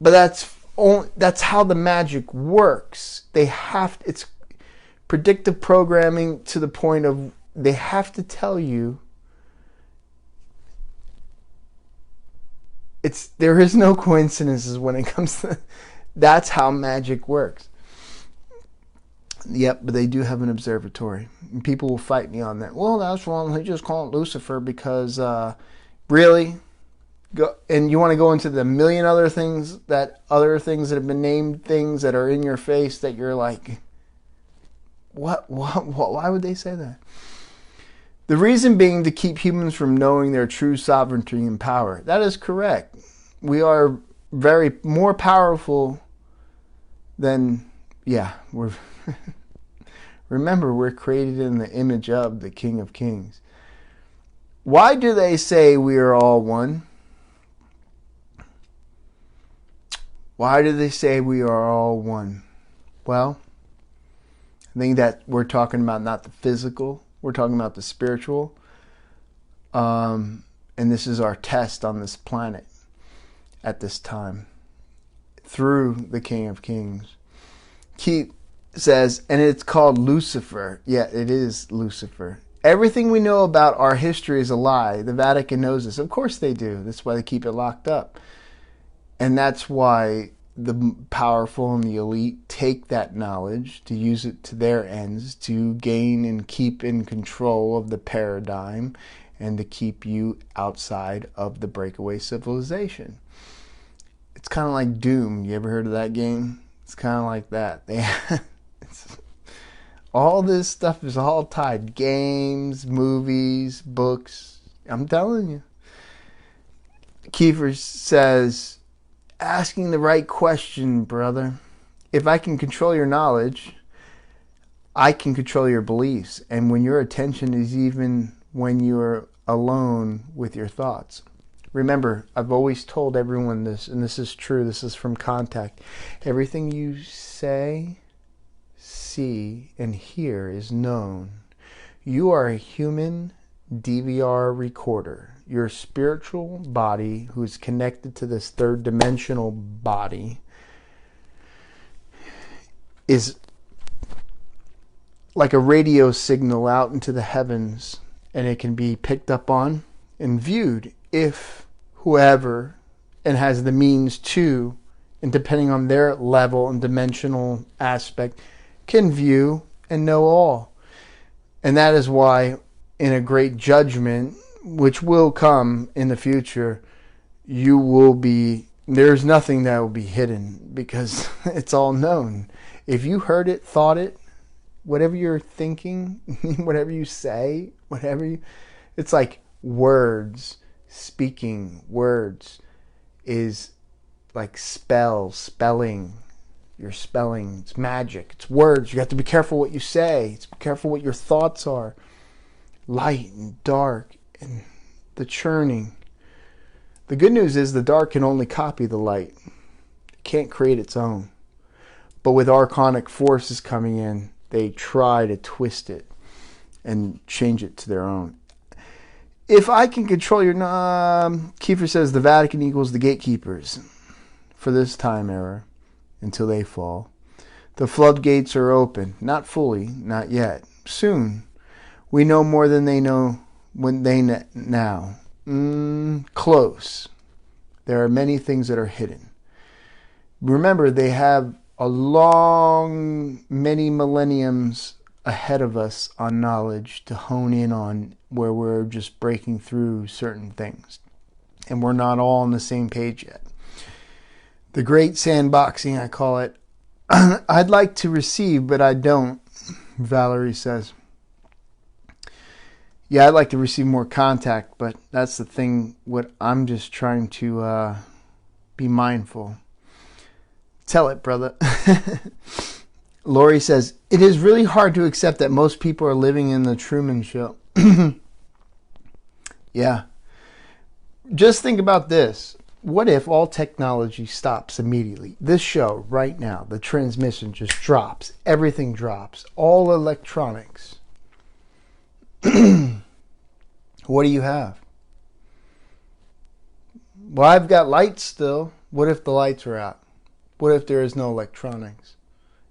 S1: But that's how the magic works. It's predictive programming to the point of they have to tell you. There is no coincidences when it comes to, that's how magic works. Yep, but they do have an observatory. And people will fight me on that. Well, that's wrong. They just call it Lucifer because, really? And you want to go into the million other things that have been named, things that are in your face that you're like, what? Why would they say that? The reason being to keep humans from knowing their true sovereignty and power. That is correct. We are very more powerful than, remember, we're created in the image of the King of Kings. Why do they say we are all one? Why do they say we are all one? Well, I think that we're talking about not the physical, we're talking about the spiritual. And this is our test on this planet at this time through the King of Kings. Keith says, and it's called Lucifer. Yeah, it is Lucifer. Everything we know about our history is a lie. The Vatican knows this. Of course they do. That's why they keep it locked up. And that's why the powerful and the elite take that knowledge to use it to their ends, to gain and keep in control of the paradigm and to keep you outside of the breakaway civilization. It's kind of like Doom. You ever heard of that game? It's kind of like that. All this stuff is all tied. Games, movies, books. I'm telling you. Kiefer says, asking the right question, brother. If I can control your knowledge, I can control your beliefs. And when your attention is even when you're alone with your thoughts. Remember, I've always told everyone this, and this is true. This is from Contact. Everything you say, see, and hear is known. You are a human DVR recorder. Your spiritual body, who is connected to this third dimensional body, is like a radio signal out into the heavens, and it can be picked up on and viewed if whoever and has the means to, and depending on their level and dimensional aspect, can view and know all. And that is why in a great judgment, which will come in the future, you will be, there's nothing that will be hidden because it's all known. If you heard it, thought it, whatever you're thinking, whatever you say, it's like words, speaking words is like spelling. Your spelling, it's magic, it's words. You have to be careful what you say. It's be careful what your thoughts are. Light and dark and the churning. The good news is the dark can only copy the light. It can't create its own. But with archonic forces coming in, they try to twist it and change it to their own. If I can control your... Kiefer says the Vatican equals the gatekeepers for this time era until they fall. The floodgates are open. Not fully, not yet. Soon. We know more than they know when they now. Close. There are many things that are hidden. Remember, they have a long, many millenniums ahead of us on knowledge to hone in on, where we're just breaking through certain things. And we're not all on the same page yet. The great sandboxing, I call it. I'd like to receive, but I don't, Valerie says. Yeah, I'd like to receive more contact, but that's the thing. What I'm just trying to be mindful. Tell it, brother. Lori says, it is really hard to accept that most people are living in the Truman Show. Yeah. Just think about this. What if all technology stops immediately? This show right now, the transmission just drops. Everything drops. All electronics. What do you have? Well, I've got lights still. What if the lights are out? What if there is no electronics?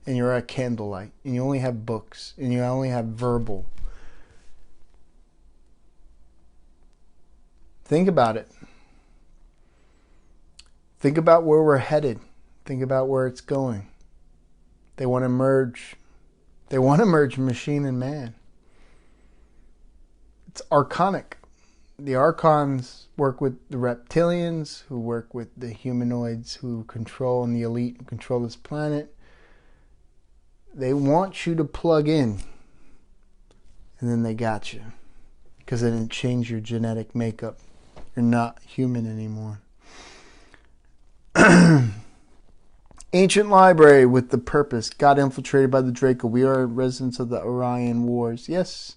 S1: And you're at candlelight. And you only have books. And you only have verbal. Think about it. Think about where we're headed. Think about where it's going. They want to merge. They want to merge machine and man. It's archonic. The archons work with the reptilians, who work with the humanoids who control, and the elite who control this planet. They want you to plug in. And then they got you. Because they didn't change your genetic makeup. You're not human anymore. Ancient library with the purpose. Got infiltrated by the Draco. We are residents of the Orion Wars. Yes,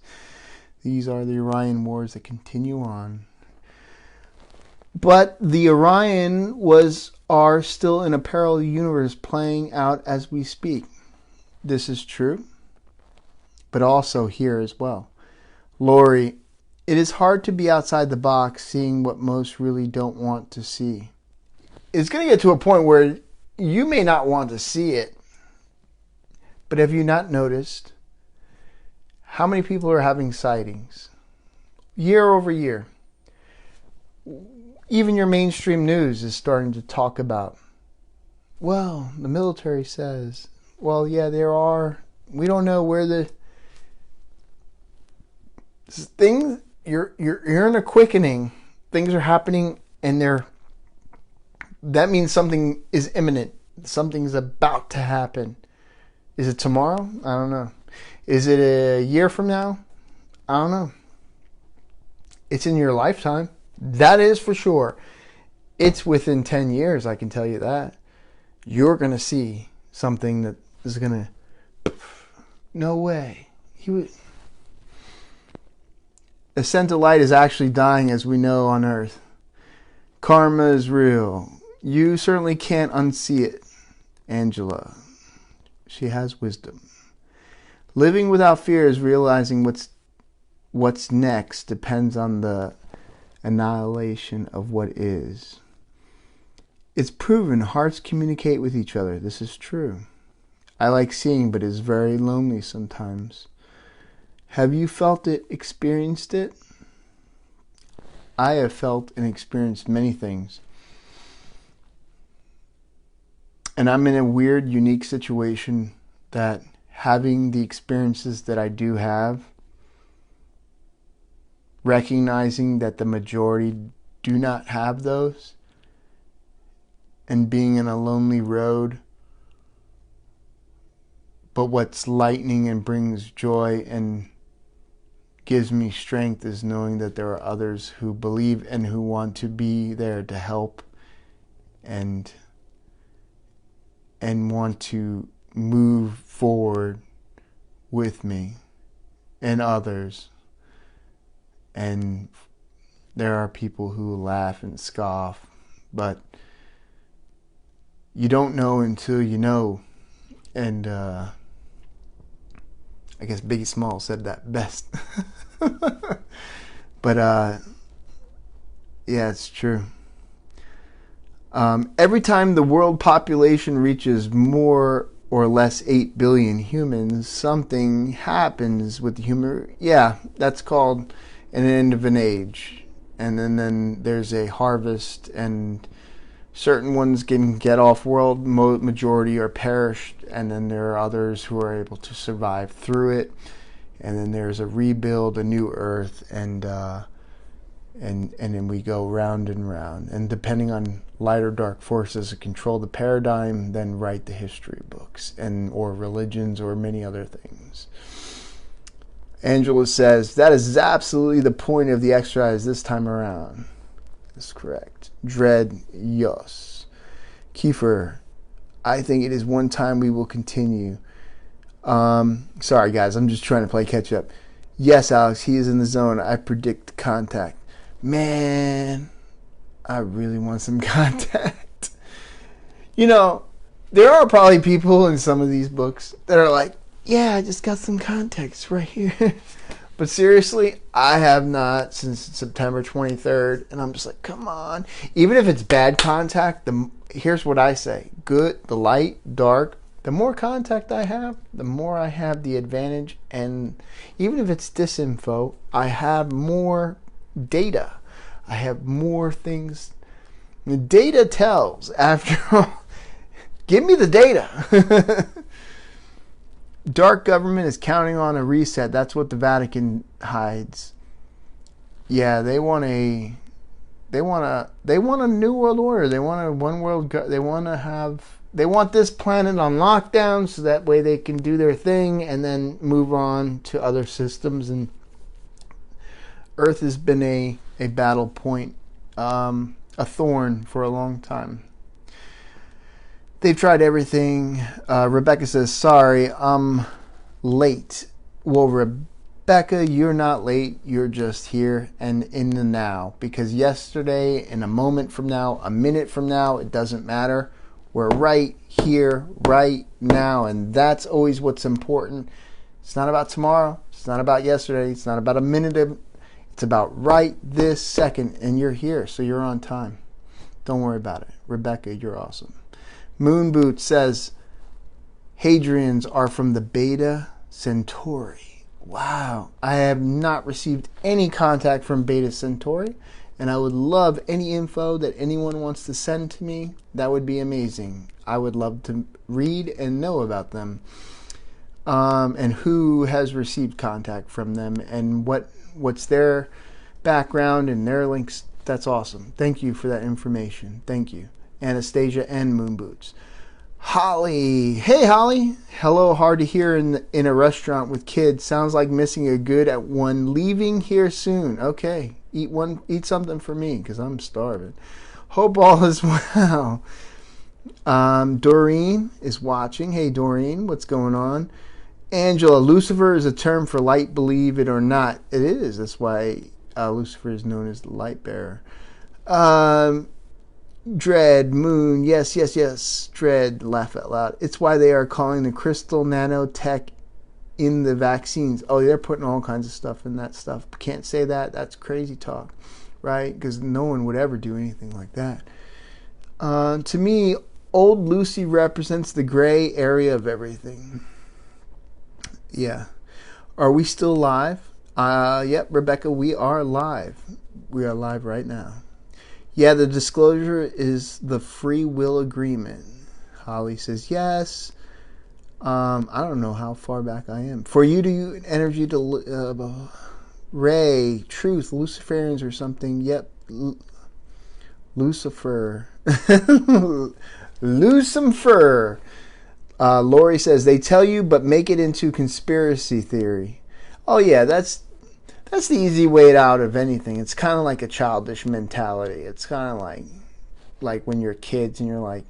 S1: these are the Orion Wars that continue on. But the Orion are still in a parallel universe playing out as we speak. This is true. But also here as well. Lori, It is hard to be outside the box, seeing what most really don't want to see. It's going to get to a point where you may not want to see it, but have you not noticed how many people are having sightings year over year? Even your mainstream news is starting to talk about, well, the military says, well, yeah, there are, we don't know where the things, you're in a quickening, things are happening, and that means something is imminent, something's about to happen. Is it tomorrow? I don't know. Is it a year from now? I don't know. It's in your lifetime. That is for sure. It's within 10 years, I can tell you that. You're going to see something that is going to... No way. A scent of light is actually dying, as we know, on Earth. Karma is real. You certainly can't unsee it, Angela. She has wisdom. Living without fear is realizing what's next depends on the annihilation of what is. It's proven hearts communicate with each other. This is true. I like seeing, but it's very lonely sometimes. Have you felt it, experienced it? I have felt and experienced many things. And I'm in a weird, unique situation that having the experiences that I do have, recognizing that the majority do not have those, and being in a lonely road, but what's lightening and brings joy and gives me strength is knowing that there are others who believe and who want to be there to help and want to move forward with me and others. And there are people who laugh and scoff, but you don't know until you know. And I guess Biggie Smalls said that best. But yeah, it's true. Every time the world population reaches more or less 8 billion humans, something happens with the human. Yeah, that's called an end of an age. And then there's a harvest, and certain ones can get off world, majority are perished, and then there are others who are able to survive through it. And then there's a rebuild, a new earth, and then we go round and round. And depending on light or dark forces that control the paradigm, then write the history books or religions or many other things. Angela says, that is absolutely the point of the exercise this time around. That's correct. Dread, yes. Kiefer, I think it is one time we will continue. Sorry guys, I'm just trying to play catch up. Yes, Alex, he is in the zone. I predict contact. Man, I really want some contact. You know, there are probably people in some of these books that are like, yeah, I just got some contacts right here. But seriously, I have not since September 23rd. And I'm just like, come on. Even if it's bad contact, here's what I say. Good, the light, dark. The more contact I have, the more I have the advantage. And even if it's disinfo, I have more data. I have more things. The data tells, after all. Give me the data. Dark government is counting on a reset. That's what the Vatican hides. Yeah, they want a new world order. They want a one world. They want this planet on lockdown so that way they can do their thing and then move on to other systems. And Earth has been a battle point, a thorn for a long time. They've tried everything. Rebecca says, sorry, I'm late. Well, Rebecca, you're not late. You're just here and in the now. Because yesterday, in a moment from now, a minute from now, it doesn't matter. We're right here, right now. And that's always what's important. It's not about tomorrow. It's not about yesterday. It's not about a minute. It's about right this second, and you're here, so you're on time. Don't worry about it. Rebecca, you're awesome. Moonboot says, Hadrians are from the Beta Centauri. Wow. I have not received any contact from Beta Centauri, and I would love any info that anyone wants to send to me. That would be amazing. I would love to read and know about them, and who has received contact from them, and what's their background and their links. That's awesome. Thank you for that information. Thank you, Anastasia and Moonboots. Holly. Hey, Holly. Hello, hard to hear in a restaurant with kids. Sounds like missing a good at one. Leaving here soon. Okay. Eat something for me, because I'm starving. Hope all is well. Doreen is watching. Hey, Doreen. What's going on? Angela. Lucifer is a term for light, believe it or not. It is. That's why Lucifer is known as the light bearer. Dread, Moon, yes. Dread, laugh out loud. It's why they are calling the crystal nanotech in the vaccines. Oh, they're putting all kinds of stuff in that stuff. Can't say that. That's crazy talk, right? Because no one would ever do anything like that. To me, old Lucy represents the gray area of everything. Yeah. Are we still live? Yep, Rebecca, we are live. We are live right now. Yeah, the disclosure is the free will agreement. Holly says yes. I don't know how far back I am. For you to use energy to Ray, truth, Luciferians or something. Yep, Lucifer. Lucifer. Lori says they tell you, but make it into conspiracy theory. Oh yeah, that's the easy way out of anything. It's kind of like a childish mentality. It's kind of like when you're kids and you're like,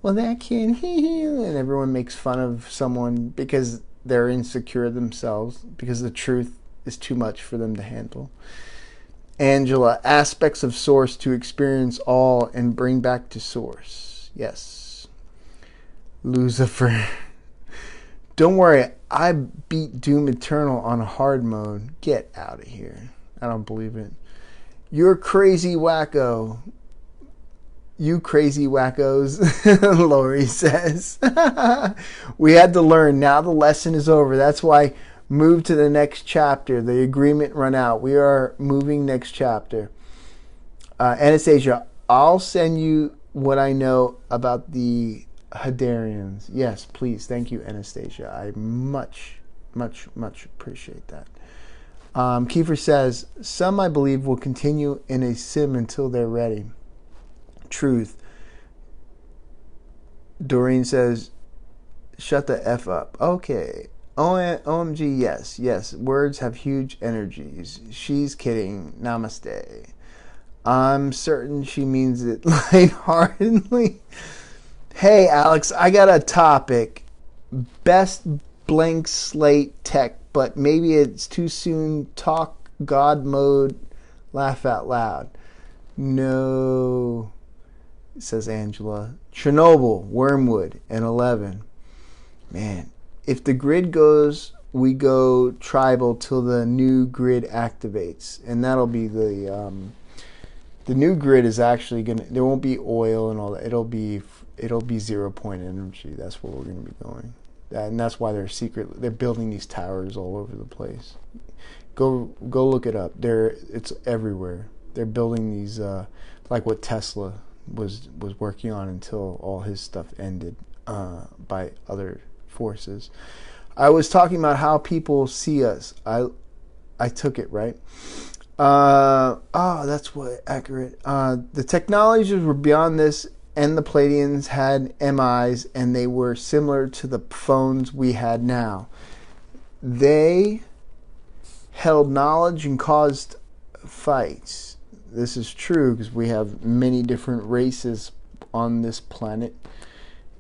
S1: well, that kid, and everyone makes fun of someone because they're insecure themselves, because the truth is too much for them to handle. Angela, aspects of source to experience all and bring back to source. Yes. Lucifer. Don't worry, I beat Doom Eternal on hard mode. Get out of here. I don't believe it. You're crazy wacko. You crazy wackos, Lori says. We had to learn. Now the lesson is over. That's why move to the next chapter. The agreement run out. We are moving next chapter. Anastasia, I'll send you what I know about the Hadarians. Yes, please. Thank you, Anastasia. I much appreciate that. Kiefer says, some I believe will continue in a sim until they're ready. Truth. Doreen says, shut the F up. Okay. OMG, yes. Words have huge energies. She's kidding. Namaste. I'm certain she means it lightheartedly. Hey, Alex, I got a topic. Best blank slate tech, but maybe it's too soon. Talk God mode. Laugh out loud. No, says Angela. Chernobyl, Wormwood, and 11. Man, if the grid goes, we go tribal till the new grid activates. And that'll be the new grid is actually going to, there won't be oil and all that. It'll be 0 point energy. That's where we're going to be going. And that's why they're building these towers all over the place. Go look it up. It's everywhere. They're building these like what Tesla was working on until all his stuff ended by other forces. I was talking about how people see us. I took it right. That's what accurate. The technologies were beyond this, and the Palladians had MIs, and they were similar to the phones we had now. They held knowledge and caused fights. This is true because we have many different races on this planet,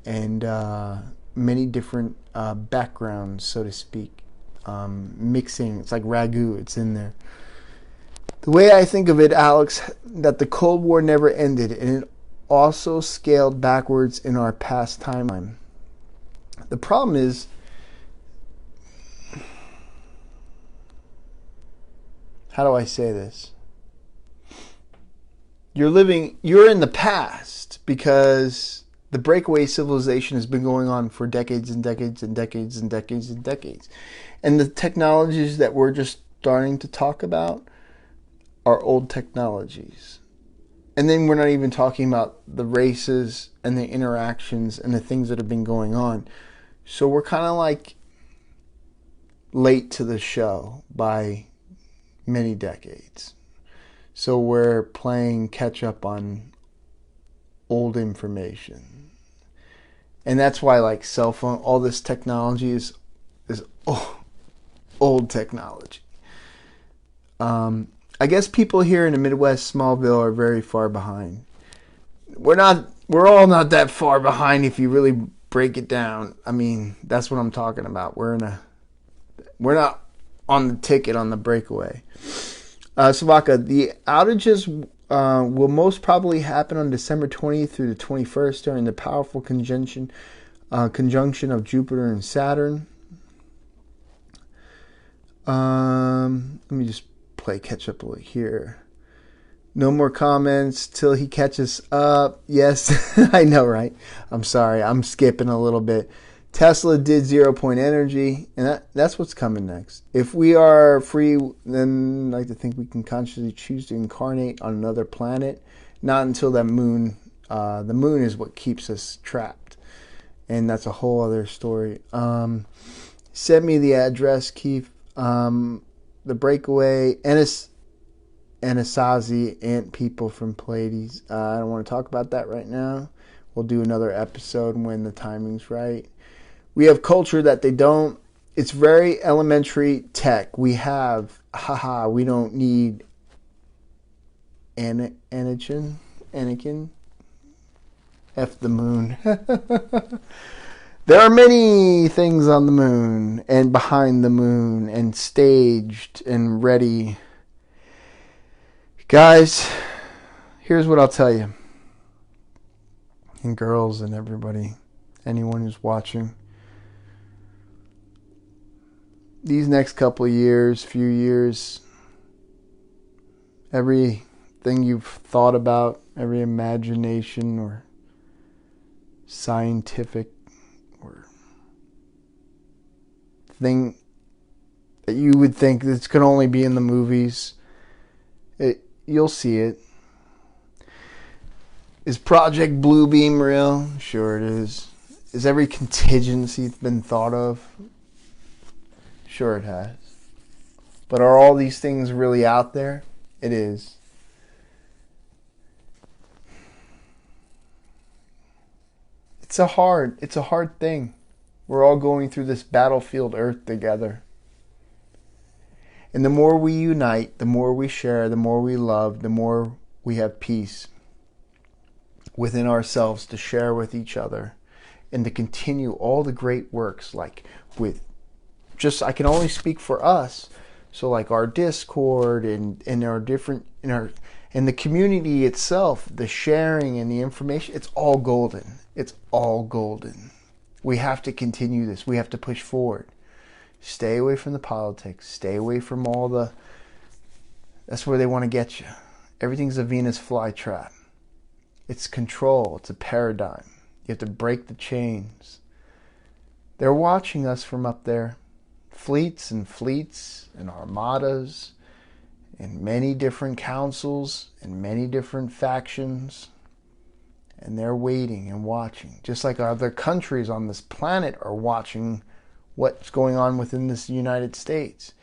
S1: and many different backgrounds, so to speak. Mixing, it's like ragu, it's in there. The way I think of it, Alex, that the Cold War never ended, and it also scaled backwards in our past timeline. The problem is, how do I say this? You're in the past because the breakaway civilization has been going on for decades and decades and decades and decades and decades. And the technologies that we're just starting to talk about are old technologies. And then we're not even talking about the races and the interactions and the things that have been going on. So we're kind of like late to the show by many decades. So we're playing catch up on old information. And that's why like cell phone, all this technology is old technology. I guess people here in the Midwest, Smallville, are very far behind. We're all not that far behind if you really break it down. I mean, that's what I'm talking about. We're not on the ticket on the breakaway. Savaka, the outages will most probably happen on December 20th through the 21st during the powerful conjunction of Jupiter and Saturn. Let me just play catch up here. No more comments till he catches up. Yes, I know, right? I'm sorry, I'm skipping a little bit. Tesla did 0 point energy, and that's what's coming next. If we are free, then I like to think we can consciously choose to incarnate on another planet. Not until that moon. The moon is what keeps us trapped, and that's a whole other story. Send me the address, Keith. The breakaway, Anasazi, ant people from Pleiades. I don't want to talk about that right now. We'll do another episode when the timing's right. We have culture that they don't. It's very elementary tech. We have, we don't need Anakin. F the moon. There are many things on the moon and behind the moon and staged and ready. Guys, here's what I'll tell you. And girls and everybody, anyone who's watching. These next couple of years, few years, everything you've thought about, every imagination or scientific or thing that you would think this could only be in the movies, you'll see it. Is Project Bluebeam real? Sure it is. Is every contingency been thought of? Sure it has. But are all these things really out there? It is. It's a hard thing. We're all going through this battlefield Earth together. And the more we unite, the more we share, the more we love, the more we have peace within ourselves to share with each other and to continue all the great works, like with just, I can only speak for us. So like our Discord and our different, and the community itself, the sharing and the information, it's all golden. It's all golden. We have to continue this. We have to push forward. Stay away from the politics. Stay away from all the... That's where they want to get you. Everything's a Venus flytrap. It's control. It's a paradigm. You have to break the chains. They're watching us from up there. Fleets and armadas and many different councils and many different factions. And they're waiting and watching. Just like other countries on this planet are watching what's going on within this United States.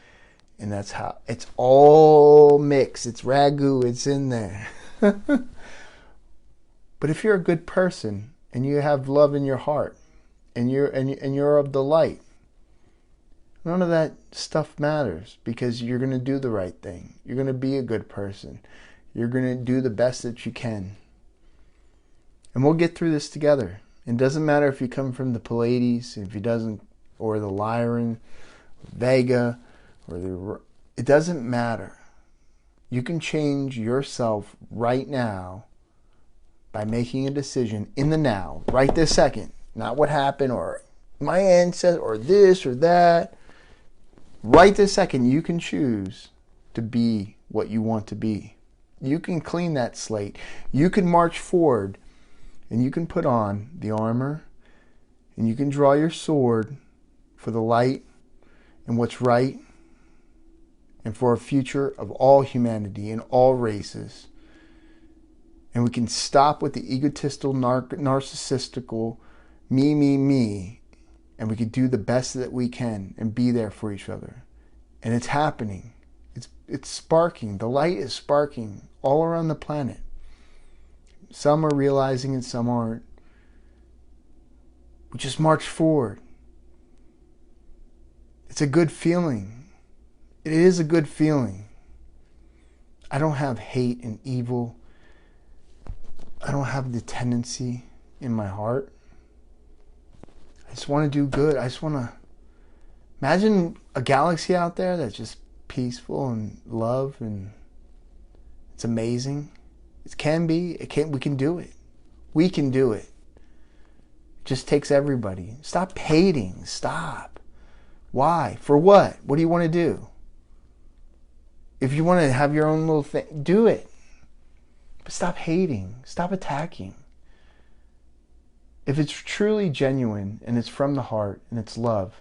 S1: And that's how it's all mixed. It's ragu, it's in there. But if you're a good person and you have love in your heart and you're of the light, none of that stuff matters, because you're going to do the right thing. You're going to be a good person. You're going to do the best that you can. And we'll get through this together. It doesn't matter if you come from the Pleiades, if he doesn't, or the Lyran, Vega, it doesn't matter. You can change yourself right now by making a decision in the now, right this second. Not what happened, or my ancestor, or this or that. Right this second, you can choose to be what you want to be. You can clean that slate. You can march forward, and you can put on the armor, and you can draw your sword for the light and what's right, and for a future of all humanity and all races. And we can stop with the egotistical, narcissistical, me, and we can do the best that we can and be there for each other. And it's happening. It's sparking. The light is sparking all around the planet. Some are realizing and some aren't. We just march forward. It's a good feeling. It is a good feeling. I don't have hate and evil. I don't have the tendency in my heart. I just want to do good. I just want to imagine a galaxy out there that's just peaceful and love, and it's amazing. It can be. We can do it. We can do it. It just takes everybody. Stop hating. Stop. Why? For what? What do you want to do? If you want to have your own little thing, do it. But stop hating. Stop attacking. If it's truly genuine and it's from the heart and it's love,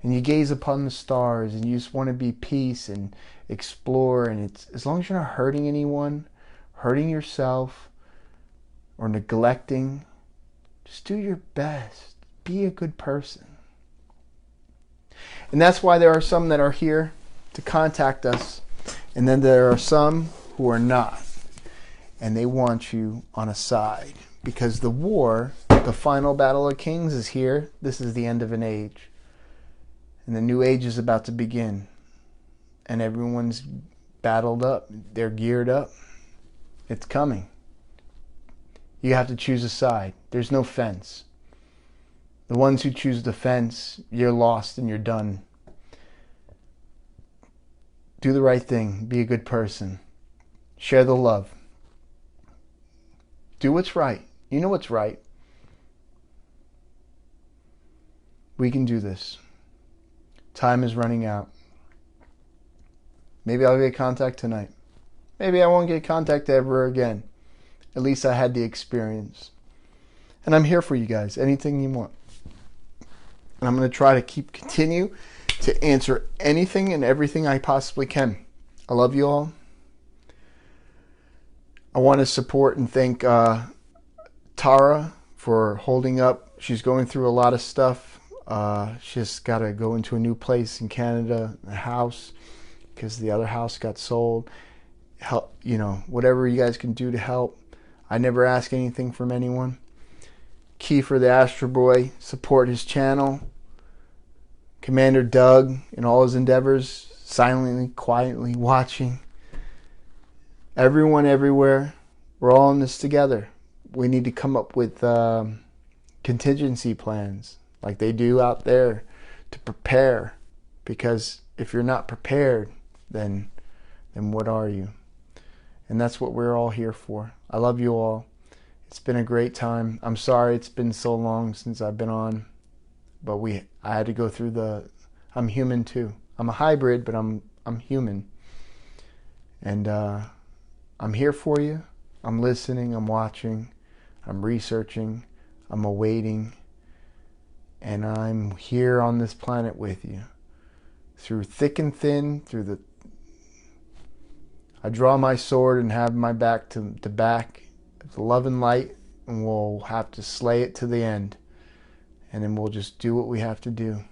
S1: and you gaze upon the stars and you just want to be peace and explore, and it's as long as you're not hurting anyone, hurting yourself, or neglecting, just do your best. Be a good person. And that's why there are some that are here to contact us, and then there are some who are not, and they want you on a side, because the war, the final battle of kings, is here. This is the end of an age, and the new age is about to begin, and everyone's battled up. They're geared up. It's coming. You have to choose a side. There's no fence. The ones who choose the fence, you're lost and you're done. Do the right thing. Be a good person. Share the love. Do what's right. You know what's right. We can do this. Time is running out. Maybe I'll get contact tonight. Maybe I won't get contact ever again. At least I had the experience. And I'm here for you guys. Anything you want. And I'm going to try to continue to answer anything and everything I possibly can. I love you all. I want to support and thank Tara for holding up. She's going through a lot of stuff. She's got to go into a new place in Canada, a house, because the other house got sold. Help, whatever you guys can do to help. I never ask anything from anyone. Kiefer the Astro Boy, support his channel. Commander Doug in all his endeavors, silently, quietly watching. Everyone everywhere, we're all in this together. We need to come up with contingency plans like they do out there to prepare, because if you're not prepared, then what are you? And that's what we're all here for. I love you all. It's been a great time. I'm sorry it's been so long since I've been on, but I had to go through I'm human too. I'm a hybrid, but I'm human. And I'm here for you. I'm listening, I'm watching, I'm researching, I'm awaiting, and I'm here on this planet with you. Through thick and thin, I draw my sword and have my back to back the love and light, and we'll have to slay it to the end. And then we'll just do what we have to do.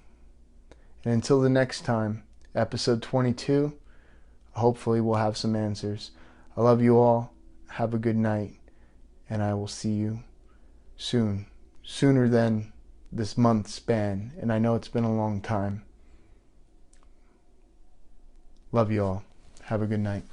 S1: And until the next time, episode 22, hopefully we'll have some answers. I love you all. Have a good night. And I will see you soon. Sooner than this month span. And I know it's been a long time. Love you all. Have a good night.